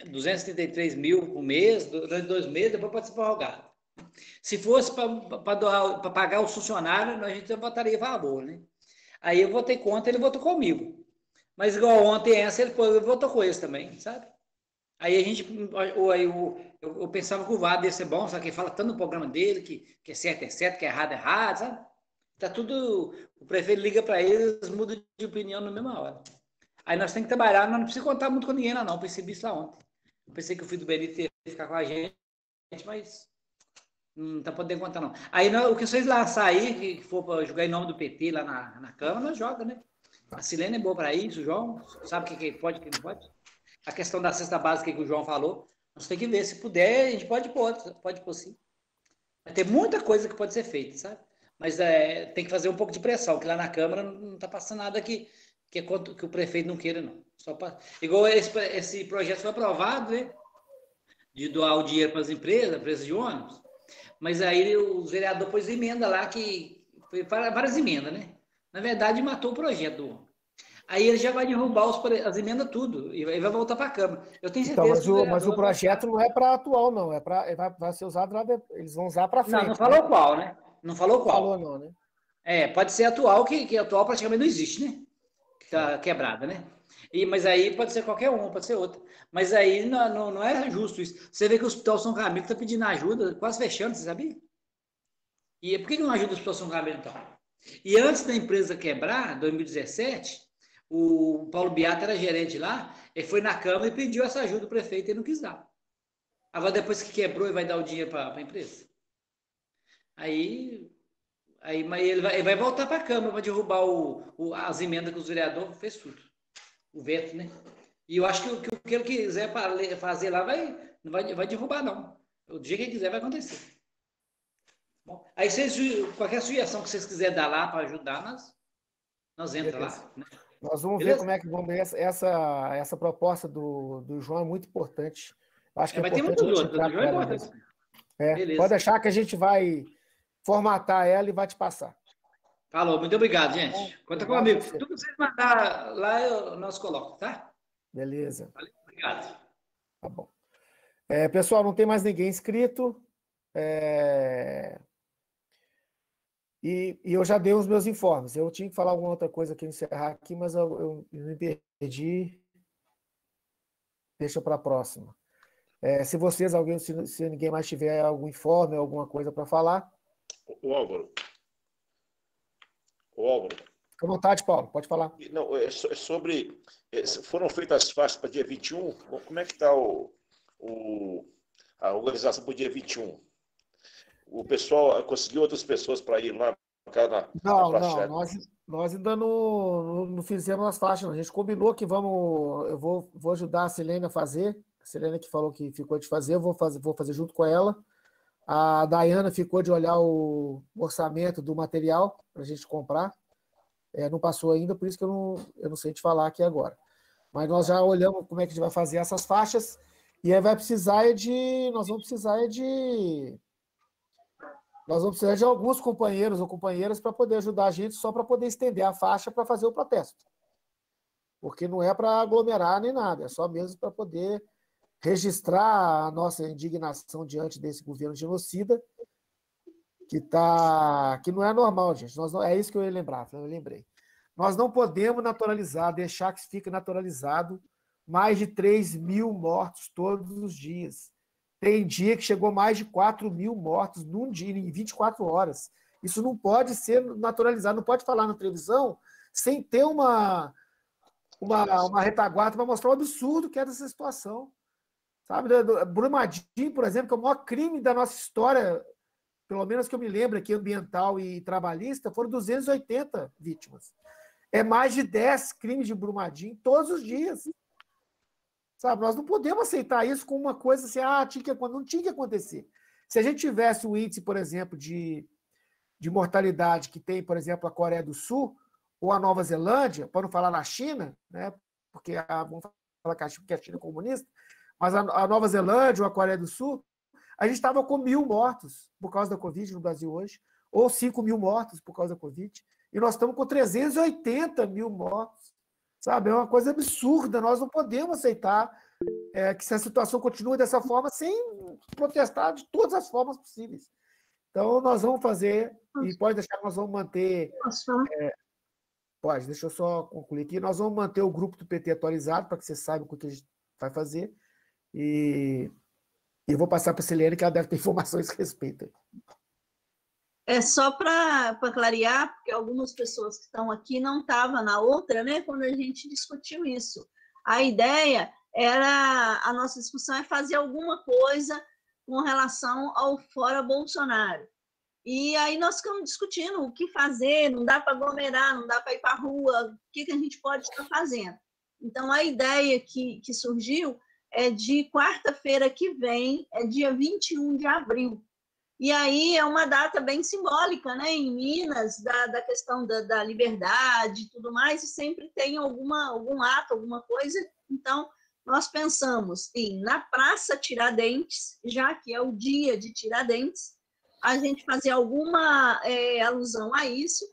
233 mil por mês, durante 2 meses, depois pode ser prorrogado. Se fosse para pagar os funcionários, a gente votaria a favor, né? Aí eu votei contra, ele votou comigo. Mas igual ontem, ele votou com eles também, sabe? Aí eu pensava que o VAD ia ser bom, só que ele fala tanto no programa dele, que é certo, que é errado, sabe? Tá tudo, o prefeito liga para eles, muda de opinião na mesma hora. Aí nós temos que trabalhar, nós não precisamos contar muito com ninguém lá não, eu percebi isso lá ontem. Eu pensei que o filho do Benito ia ficar com a gente, mas não tá podendo contar não. Aí o que vocês lançar aí, que for para jogar em nome do PT lá na Câmara, nós joga, né? A Silene é boa para isso, o João sabe o que pode e o que não pode. A questão da cesta básica que o João falou, nós temos que ver, se puder, a gente pode pôr sim. Vai ter muita coisa que pode ser feita, sabe? Mas tem que fazer um pouco de pressão, que lá na Câmara não está passando nada que o prefeito não queira, não. Igual esse projeto foi aprovado, né? De doar o dinheiro para as empresas de ônibus, mas aí os vereadores pôs emenda lá, que foi várias emendas, né? Na verdade, matou o projeto do ônibus. Aí ele já vai derrubar as emendas tudo, e vai voltar para a Câmara. Eu tenho Então, certeza mas o projeto não é para atual, não. Vai ser usado lá, eles vão usar para frente. Não falou qual, né? Não falou qual. Não falou, não, né? Pode ser atual, que atual praticamente não existe, né? Que está quebrada, né? Mas aí pode ser qualquer uma, pode ser outra. Mas aí não é justo isso. Você vê que o Hospital São Camilo está pedindo ajuda, quase fechando, você sabia? E por que não ajuda o Hospital São Camilo, então? E antes da empresa quebrar, em 2017, o Paulo Beato era gerente lá, ele foi na Câmara e pediu essa ajuda do prefeito e ele não quis dar. Agora, depois que quebrou, ele vai dar o dinheiro para a empresa. Mas ele vai voltar para a Câmara para derrubar as emendas que os vereadores fez tudo. O veto, né? E eu acho que o que ele quiser fazer lá não vai derrubar, não. O dia que ele quiser vai acontecer. Bom, aí qualquer sugestão que vocês quiserem dar lá para ajudar, nós entramos lá. Né? Nós vamos ver como é que vamos ver essa proposta do João, é muito importante. Eu acho que vai ter muitos outros, o João é importante. Pode deixar que a gente vai formatar ela e vai te passar. Falou, muito obrigado, gente. Conta comigo. Tudo que vocês mandar lá, nós colocamos, tá? Beleza. Valeu, obrigado. Tá bom. Pessoal, não tem mais ninguém inscrito. E eu já dei os meus informes. Eu tinha que falar alguma outra coisa aqui, encerrar aqui, mas eu me perdi. Deixa para a próxima. Se ninguém mais tiver algum informe, alguma coisa para falar. O Álvaro. Fica à vontade, Paulo, pode falar. Não, é sobre... Foram feitas as faixas para dia 21? Como é que está a organização para o dia 21? O pessoal conseguiu outras pessoas para ir lá? Não, nós ainda não fizemos as faixas. A gente combinou que eu vou ajudar a Silene a fazer. A Silene que falou que ficou de fazer, eu vou fazer junto com ela. A Dayana ficou de olhar o orçamento do material para a gente comprar. Não passou ainda, por isso que eu não sei te falar aqui agora. Mas nós já olhamos como é que a gente vai fazer essas faixas e aí nós vamos precisar de alguns companheiros ou companheiras para poder ajudar a gente, só para poder estender a faixa para fazer o protesto. Porque não é para aglomerar nem nada, é só mesmo para poder registrar a nossa indignação diante desse governo genocida, que não é normal, gente. É isso que eu ia lembrar, eu lembrei. Nós não podemos naturalizar, deixar que fique naturalizado mais de 3.000 mortos todos os dias. Tem dia que chegou mais de 4.000 mortos num dia, em 24 horas. Isso não pode ser naturalizado, não pode falar na televisão sem ter uma retaguarda para mostrar o absurdo que é dessa situação. Sabe? Brumadinho, por exemplo, que é o maior crime da nossa história, pelo menos que eu me lembro aqui, ambiental e trabalhista, foram 280 vítimas. É mais de 10 crimes de Brumadinho todos os dias. Sabe? Nós não podemos aceitar isso como uma coisa assim, não tinha que acontecer. Se a gente tivesse o índice, por exemplo, de mortalidade que tem, por exemplo, a Coreia do Sul ou a Nova Zelândia, para não falar na China, né? Porque vamos falar que a China é comunista, mas a Nova Zelândia ou a Coreia do Sul, a gente estava com 1.000 mortos por causa da Covid no Brasil hoje, ou 5.000 mortos por causa da Covid, e nós estamos com 380.000 mortos. Sabe? É uma coisa absurda, nós não podemos aceitar que essa situação continue dessa forma sem protestar de todas as formas possíveis. Então, nós vamos fazer, e pode deixar que nós vamos manter... Pode, deixa eu só concluir aqui. Nós vamos manter o grupo do PT atualizado, para que você saiba o que a gente vai fazer, e eu vou passar para a Silene, que ela deve ter informações a respeito. É só para clarear, porque algumas pessoas que estão aqui não estavam na outra, né, quando a gente discutiu isso. A ideia a nossa discussão é fazer alguma coisa com relação ao fora Bolsonaro. E aí nós ficamos discutindo o que fazer, não dá para aglomerar, não dá para ir para a rua, o que a gente pode estar fazendo. Então, a ideia que surgiu é de quarta-feira que vem, é dia 21 de abril. E aí é uma data bem simbólica, né? Em Minas, da questão da liberdade e tudo mais, e sempre tem algum ato, alguma coisa. Então, nós pensamos na Praça Tiradentes, já que é o dia de Tiradentes, a gente fazer alguma alusão a isso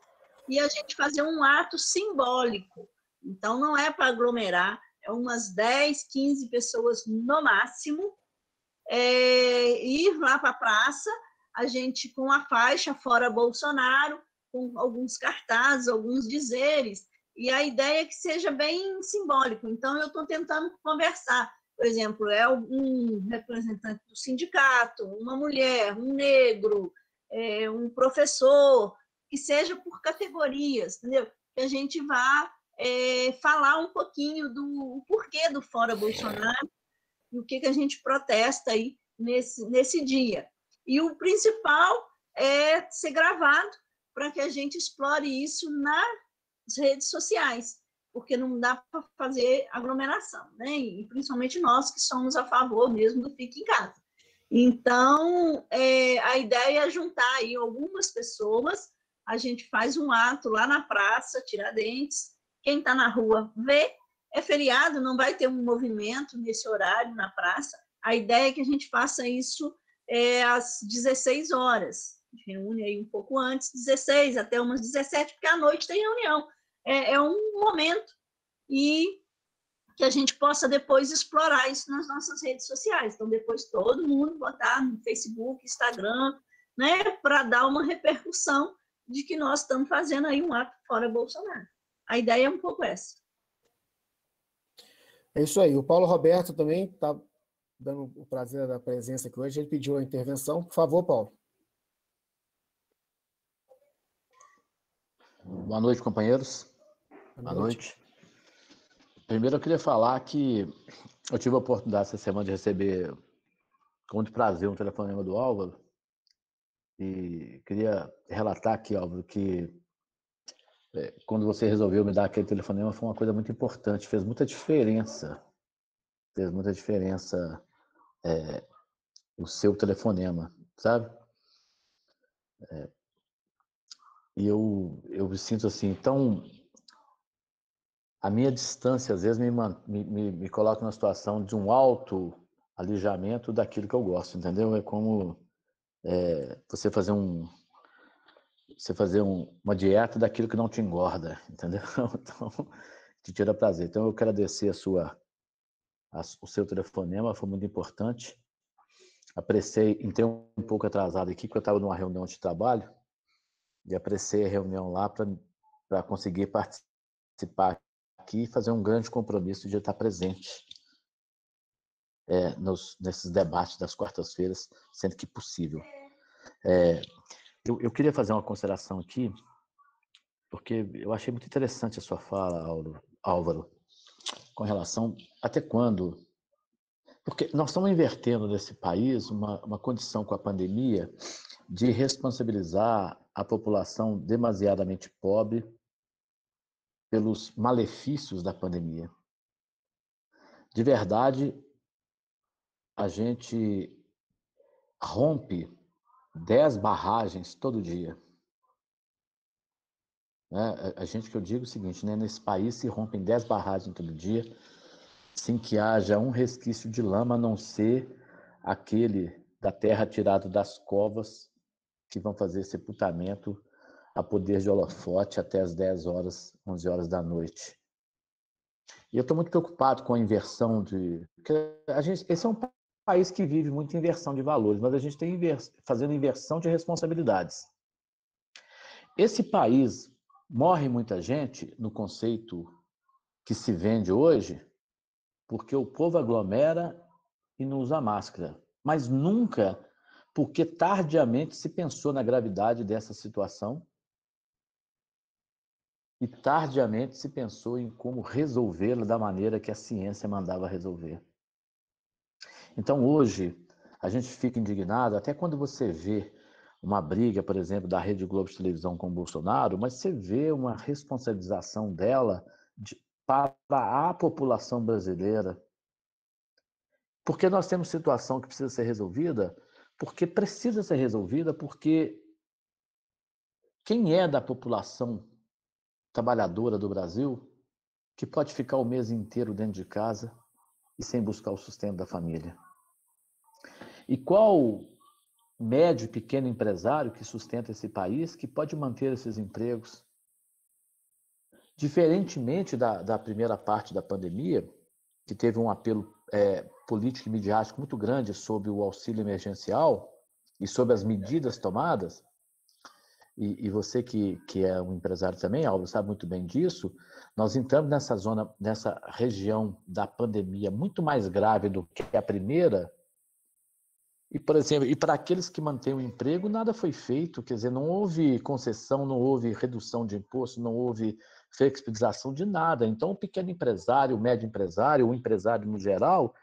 e a gente fazer um ato simbólico Então, não é para aglomerar, é umas 10, 15 pessoas no máximo, ir lá para a praça, a gente com a faixa fora Bolsonaro, com alguns cartazes, alguns dizeres, e a ideia é que seja bem simbólico. Então, eu estou tentando conversar. Por exemplo, é um representante do sindicato, uma mulher, um negro, um professor, que seja por categorias, entendeu? Que a gente vá falar um pouquinho do porquê do Fora Bolsonaro e o que a gente protesta aí nesse dia. E o principal é ser gravado para que a gente explore isso nas redes sociais, porque não dá para fazer aglomeração, né? E principalmente nós que somos a favor mesmo do fique em casa. Então, a ideia é juntar aí algumas pessoas, a gente faz um ato lá na praça, Tiradentes, quem está na rua vê, é feriado, não vai ter um movimento nesse horário na praça, a ideia é que a gente faça isso às 16 horas, a gente reúne aí um pouco antes, 16 até umas 17, porque à noite tem reunião, é um momento, e que a gente possa depois explorar isso nas nossas redes sociais. Então, depois todo mundo botar no Facebook, Instagram, né, para dar uma repercussão de que nós estamos fazendo aí um ato fora Bolsonaro. A ideia é um pouco essa. É isso aí. O Paulo Roberto também está dando o prazer da presença aqui hoje. Ele pediu a intervenção. Por favor, Paulo. Boa noite, companheiros. Boa noite. Primeiro, eu queria falar que eu tive a oportunidade essa semana de receber, com muito prazer, um telefonema do Álvaro. E queria relatar aqui, Álvaro, que quando você resolveu me dar aquele telefonema foi uma coisa muito importante, fez muita diferença. Fez muita diferença o seu telefonema, sabe? E eu me sinto assim, tão... A minha distância, às vezes, me coloca numa situação de um alto alijamento daquilo que eu gosto, entendeu? É como você fazer uma dieta daquilo que não te engorda, entendeu? Então, te tira prazer. Então, eu quero agradecer o seu telefonema, foi muito importante. Apreciei, entrei um pouco atrasado aqui, porque eu estava numa reunião de trabalho, e apreciei a reunião lá para conseguir participar aqui e fazer um grande compromisso de estar presente nesses debates das quartas-feiras, sempre que possível. Eu queria fazer uma consideração aqui, porque eu achei muito interessante a sua fala, Álvaro, com relação até quando... Porque nós estamos invertendo nesse país uma condição com a pandemia de responsabilizar a população demasiadamente pobre pelos malefícios da pandemia. De verdade, a gente rompe 10 barragens todo dia. A gente, que eu digo o seguinte, né? Nesse país se rompem 10 barragens todo dia, sem que haja um resquício de lama, a não ser aquele da terra tirado das covas, que vão fazer sepultamento a poder de holofote até as 10 horas, 11 horas da noite. E eu estou muito preocupado com a inversão de... Esse é um país que vive muita inversão de valores, mas a gente tem fazendo inversão de responsabilidades. Esse país morre muita gente no conceito que se vende hoje, porque o povo aglomera e não usa máscara, mas nunca porque tardiamente se pensou na gravidade dessa situação e tardiamente se pensou em como resolvê-la da maneira que a ciência mandava resolver. Então, hoje, a gente fica indignado, até quando você vê uma briga, por exemplo, da Rede Globo de televisão com o Bolsonaro, mas você vê uma responsabilização dela para a população brasileira. Porque nós temos situação que precisa ser resolvida, porque precisa ser resolvida, porque quem é da população trabalhadora do Brasil que pode ficar o mês inteiro dentro de casa e sem buscar o sustento da família? E qual médio e pequeno empresário que sustenta esse país que pode manter esses empregos? Diferentemente da primeira parte da pandemia, que teve um apelo político e midiático muito grande sobre o auxílio emergencial e sobre as medidas tomadas, e você que é um empresário também, Álvaro, sabe muito bem disso, nós entramos nessa região da pandemia muito mais grave do que a primeira, e, por exemplo, para aqueles que mantêm o emprego, nada foi feito, quer dizer, não houve concessão, não houve redução de imposto, não houve flexibilização de nada. Então, o pequeno empresário, o médio empresário, o empresário no geral,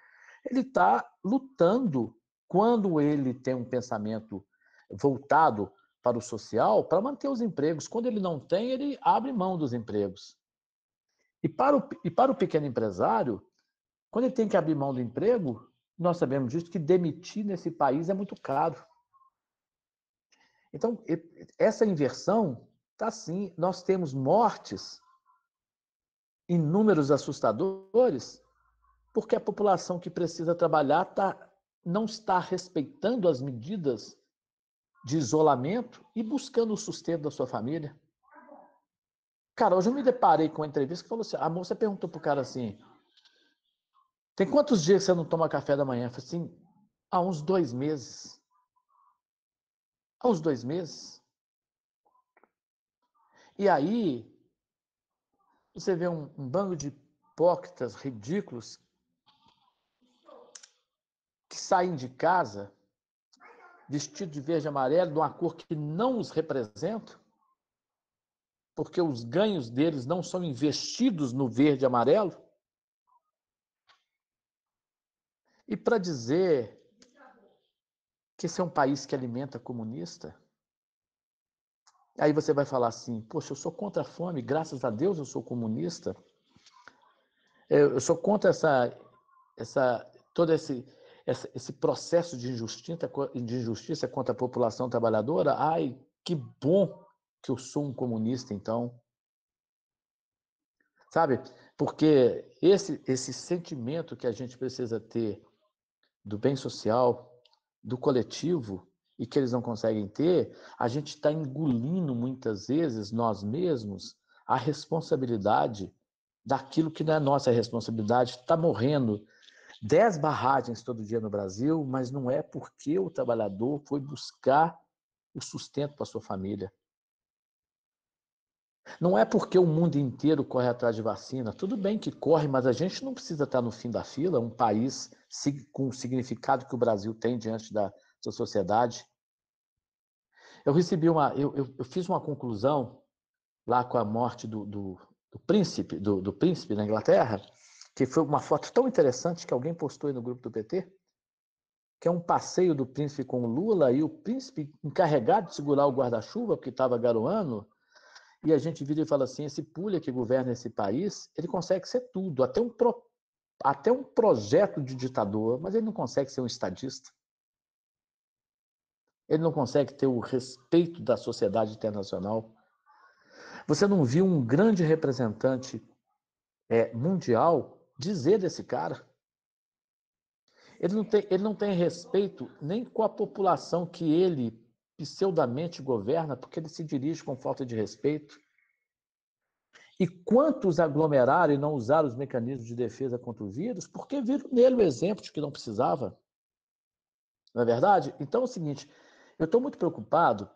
ele está lutando quando ele tem um pensamento voltado para o social, para manter os empregos. Quando ele não tem, ele abre mão dos empregos. E para o pequeno empresário, quando ele tem que abrir mão do emprego, nós sabemos disso, que demitir nesse país é muito caro. Então, essa inversão está assim. Nós temos mortes em números assustadores, porque a população que precisa trabalhar não está respeitando as medidas de isolamento e buscando o sustento da sua família. Cara, hoje eu me deparei com uma entrevista que falou assim, a moça perguntou pro cara assim, tem quantos dias que você não toma café da manhã? Eu falei assim, há uns 2 meses. Há uns 2 meses. E aí, você vê um bando de hipócritas ridículos que saem de casa vestido de verde e amarelo, de uma cor que não os representa, porque os ganhos deles não são investidos no verde e amarelo. E para dizer que esse é um país que alimenta comunista, aí você vai falar assim, poxa, eu sou contra a fome, graças a Deus eu sou comunista. Eu sou contra todo esse processo de injustiça contra a população trabalhadora. Ai, que bom que eu sou um comunista, então. Sabe? Porque esse sentimento que a gente precisa ter do bem social, do coletivo, e que eles não conseguem ter, a gente está engolindo muitas vezes, nós mesmos, a responsabilidade daquilo que não é nossa responsabilidade. Está morrendo 10 barragens todo dia no Brasil, mas não é porque o trabalhador foi buscar o sustento para sua família. Não é porque o mundo inteiro corre atrás de vacina. Tudo bem que corre, mas a gente não precisa estar no fim da fila, um país com o significado que o Brasil tem diante da sua sociedade. Eu fiz uma conclusão lá com a morte do príncipe na Inglaterra, que foi uma foto tão interessante que alguém postou aí no grupo do PT, que é um passeio do príncipe com o Lula e o príncipe encarregado de segurar o guarda-chuva, porque estava garoando, e a gente vira e fala assim, esse pulha que governa esse país, ele consegue ser tudo, até um projeto de ditador, mas ele não consegue ser um estadista. Ele não consegue ter o respeito da sociedade internacional. Você não viu um grande representante mundial dizer desse cara? Ele não tem respeito nem com a população que ele pseudamente governa, porque ele se dirige com falta de respeito. E quantos aglomeraram e não usaram os mecanismos de defesa contra o vírus? Porque viram nele o exemplo de que não precisava. Não é verdade? Então é o seguinte, eu estou muito preocupado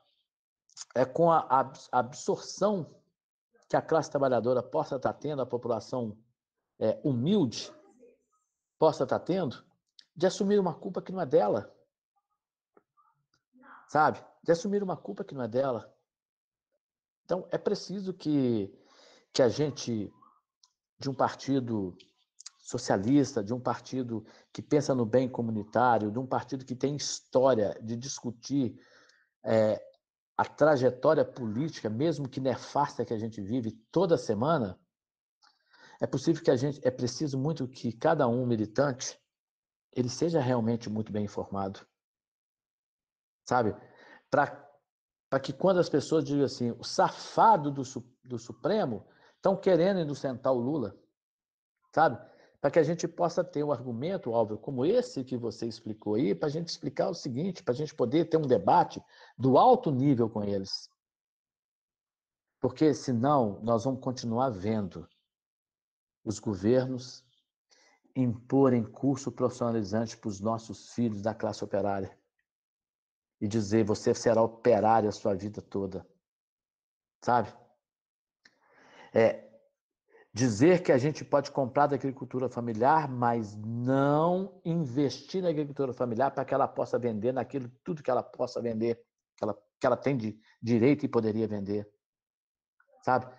com a absorção que a classe trabalhadora possa estar tendo, a população humilde possa estar tendo, de assumir uma culpa que não é dela. Sabe? De assumir uma culpa que não é dela. Então, é preciso que a gente, de um partido socialista, de um partido que pensa no bem comunitário, de um partido que tem história de discutir a trajetória política, mesmo que nefasta, que a gente vive toda semana, é preciso muito que cada um militante ele seja realmente muito bem informado, sabe? Para que quando as pessoas digam assim, o safado do Supremo estão querendo inocentar o Lula, sabe? Para que a gente possa ter um argumento, Álvaro, como esse que você explicou aí, para a gente explicar o seguinte, para a gente poder ter um debate do alto nível com eles. Porque, senão, nós vamos continuar vendo os governos imporem curso profissionalizante para os nossos filhos da classe operária e dizer, você será operário a sua vida toda, sabe? Dizer que a gente pode comprar da agricultura familiar, mas não investir na agricultura familiar para que ela possa vender naquilo tudo que ela possa vender, que ela tem de direito e poderia vender, sabe?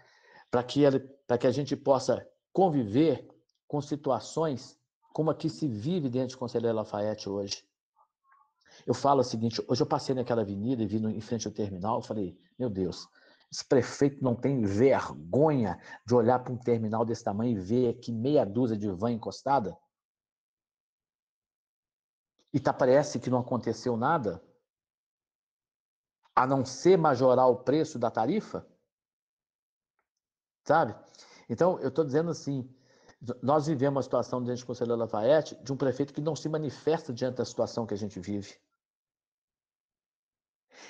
Para que a gente possa conviver com situações como a que se vive dentro de Conselheiro Lafaiete hoje. Eu falo o seguinte, hoje eu passei naquela avenida e vi em frente ao terminal, eu falei, meu Deus, esse prefeito não tem vergonha de olhar para um terminal desse tamanho e ver aqui meia dúzia de van encostada? E parece que não aconteceu nada, a não ser majorar o preço da tarifa? Sabe? Então, eu estou dizendo assim, nós vivemos uma situação dentro de Conselheiro Lafaiete de um prefeito que não se manifesta diante da situação que a gente vive.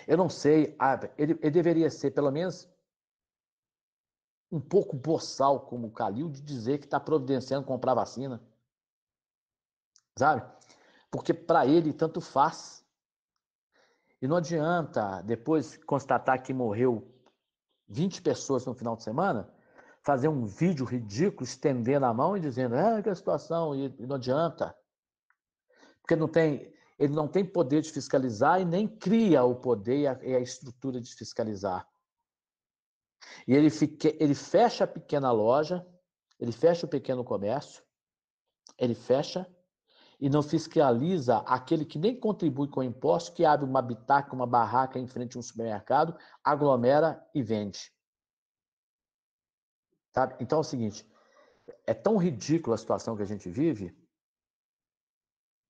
Eu não sei, ele deveria ser, pelo menos, um pouco boçal, como o Calil, de dizer que está providenciando comprar vacina. Sabe? Porque para ele tanto faz. E não adianta, depois constatar que morreu 20 pessoas no final de semana, fazer um vídeo ridículo, estendendo a mão e dizendo, que a situação, e não adianta. Porque ele não tem poder de fiscalizar e nem cria o poder e a estrutura de fiscalizar. E ele fecha a pequena loja, ele fecha o pequeno comércio, ele fecha e não fiscaliza aquele que nem contribui com o imposto, que abre uma bitaca, uma barraca em frente a um supermercado, aglomera e vende. Sabe? Então é o seguinte, é tão ridícula a situação que a gente vive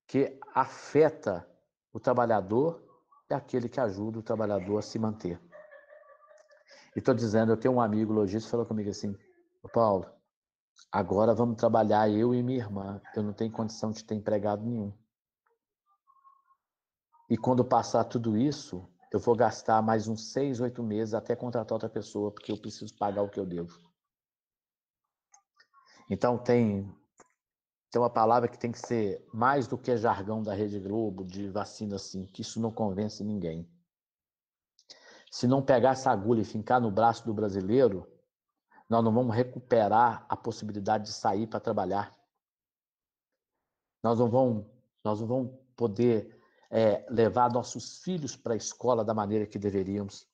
que afeta o trabalhador e aquele que ajuda o trabalhador a se manter. E estou dizendo, eu tenho um amigo lojista que falou comigo assim, Paulo, agora vamos trabalhar eu e minha irmã, eu não tenho condição de ter empregado nenhum. E quando passar tudo isso, eu vou gastar mais uns 6, 8 meses até contratar outra pessoa, porque eu preciso pagar o que eu devo. Então tem uma palavra que tem que ser mais do que jargão da Rede Globo, de vacina assim, que isso não convence ninguém. Se não pegar essa agulha e fincar no braço do brasileiro, nós não vamos recuperar a possibilidade de sair para trabalhar. Nós não vamos poder levar nossos filhos para a escola da maneira que deveríamos.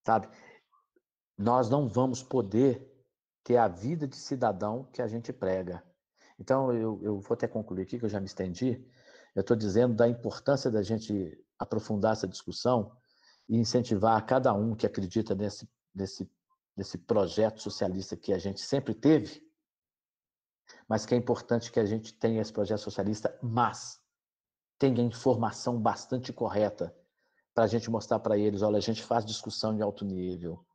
Sabe? Nós não vamos poder ter a vida de cidadão que a gente prega. Então, eu vou até concluir aqui, que eu já me estendi. Eu estou dizendo da importância da gente aprofundar essa discussão e incentivar a cada um que acredita nesse projeto socialista que a gente sempre teve, mas que é importante que a gente tenha esse projeto socialista, mas tenha informação bastante correta para a gente mostrar para eles, olha, a gente faz discussão em alto nível,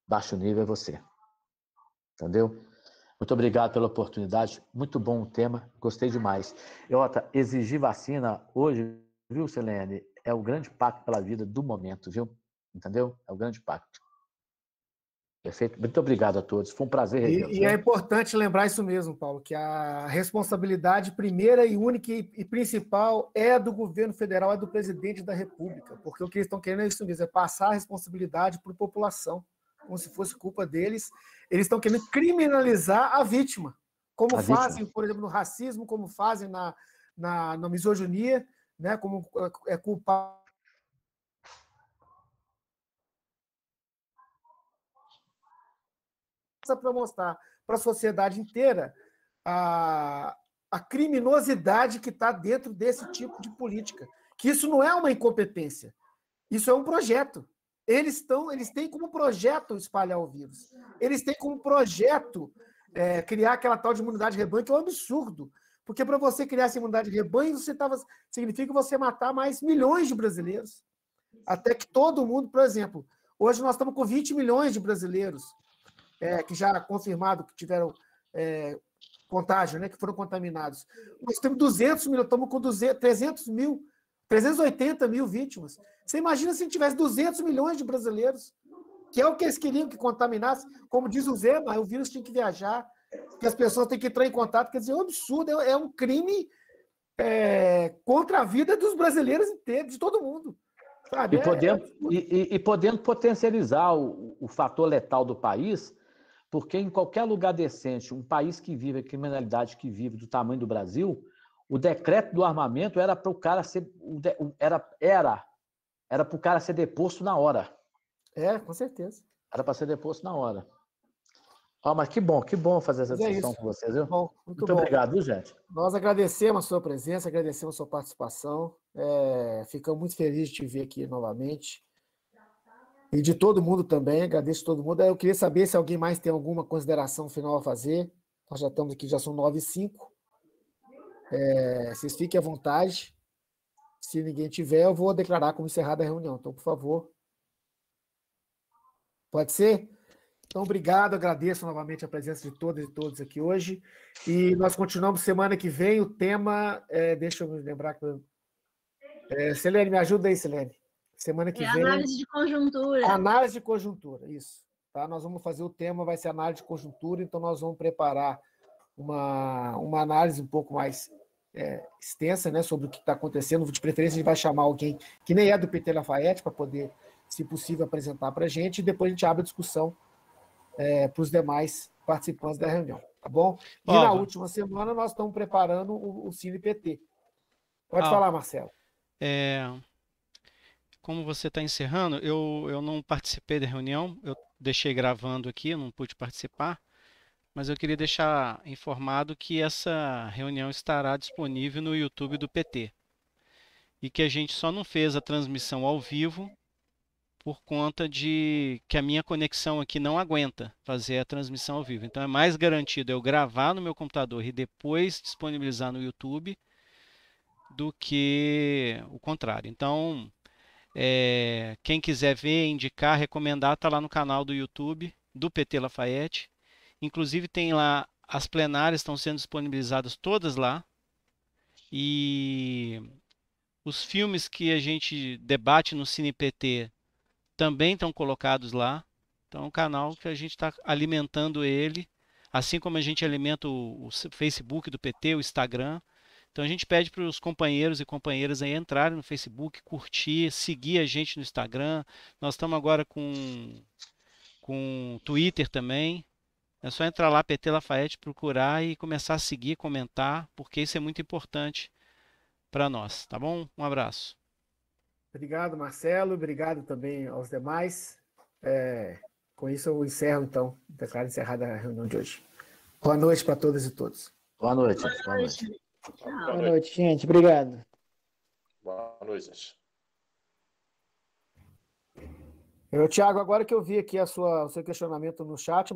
baixo nível é você. Entendeu? Muito obrigado pela oportunidade, muito bom o tema, gostei demais. Exigir vacina hoje, viu, Selene, é o grande pacto pela vida do momento, viu? Entendeu? É o grande pacto. Perfeito? Muito obrigado a todos, foi um prazer revê-los. E é importante lembrar isso mesmo, Paulo, que a responsabilidade primeira e única e principal é do governo federal, é do presidente da República, porque o que eles estão querendo é isso mesmo, é passar a responsabilidade para a população, como se fosse culpa deles. Eles estão querendo criminalizar a vítima, como fazem, por exemplo, no racismo, como fazem na misoginia, né, como é culpar para mostrar para a sociedade inteira a criminosidade que está dentro desse tipo de política. Que isso não é uma incompetência, isso é um projeto. Eles têm como projeto espalhar o vírus. Eles têm como projeto criar aquela tal de imunidade de rebanho, que é um absurdo. Porque para você criar essa imunidade de rebanho, significa você matar mais milhões de brasileiros. Até que todo mundo, por exemplo, hoje nós estamos com 20 milhões de brasileiros que já confirmado que tiveram contágio, né, que foram contaminados. Nós temos 200 mil, estamos com 380 mil vítimas. Você imagina se tivesse 200 milhões de brasileiros? que é o que eles queriam que contaminasse. Como diz o Zema, o vírus tinha que viajar, que as pessoas têm que entrar em contato. Quer dizer, é um absurdo, é um crime contra a vida dos brasileiros inteiros, de todo mundo. Sabe? E podendo potencializar o fator letal do país, porque em qualquer lugar decente, um país que vive a criminalidade que vive do tamanho do Brasil, o decreto do armamento era para o cara ser era para o cara ser deposto na hora. Com certeza. Era para ser deposto na hora. Mas que bom fazer essa discussão com vocês, viu? Muito obrigado, viu, gente? Nós agradecemos a sua presença, agradecemos a sua participação. Ficamos muito felizes de te ver aqui novamente. E de todo mundo também, agradeço a todo mundo. Eu queria saber se alguém mais tem alguma consideração final a fazer. Nós já estamos aqui, já são 9h05. Vocês fiquem à vontade. Se ninguém tiver, eu vou declarar como encerrada a reunião. Então, por favor. Pode ser? Então, obrigado, agradeço novamente a presença de todas e todos aqui hoje. E nós continuamos semana que vem. O tema, deixa eu me lembrar. Selene, me ajuda aí, Selene. Semana que vem. Análise de conjuntura. Análise de conjuntura, isso. Tá? Nós vamos fazer o tema, vai ser análise de conjuntura, então nós vamos preparar uma análise um pouco mais extensa, né, sobre o que está acontecendo. De preferência, a gente vai chamar alguém que nem é do PT Lafayette para poder, se possível, apresentar para a gente, e depois a gente abre a discussão para os demais participantes da reunião, tá bom? E na última semana nós estamos preparando o Cine PT. Pode falar, Marcelo. Como você está encerrando, eu não participei da reunião, eu deixei gravando aqui, não pude participar, mas eu queria deixar informado que essa reunião estará disponível no YouTube do PT. E que a gente só não fez a transmissão ao vivo por conta de que a minha conexão aqui não aguenta fazer a transmissão ao vivo. Então é mais garantido eu gravar no meu computador e depois disponibilizar no YouTube do que o contrário. Então, quem quiser ver, indicar, recomendar, está lá no canal do YouTube do PT Lafayette. Inclusive tem lá, as plenárias estão sendo disponibilizadas todas lá. E os filmes que a gente debate no Cine PT também estão colocados lá. Então é um canal que a gente está alimentando ele, assim como a gente alimenta o Facebook do PT, o Instagram. Então a gente pede para os companheiros e companheiras aí entrarem no Facebook, curtir, seguir a gente no Instagram. Nós estamos agora com Twitter também. É só entrar lá, PT Lafayette, procurar e começar a seguir, comentar, porque isso é muito importante para nós, tá bom? Um abraço. Obrigado, Marcelo. Obrigado também aos demais. Com isso eu encerro, então. Declaro encerrada a reunião de hoje. Boa noite para todas e todos. Boa noite. Boa noite. Boa noite, gente. Obrigado. Boa noite, gente. Tiago, agora que eu vi aqui o seu questionamento no chat,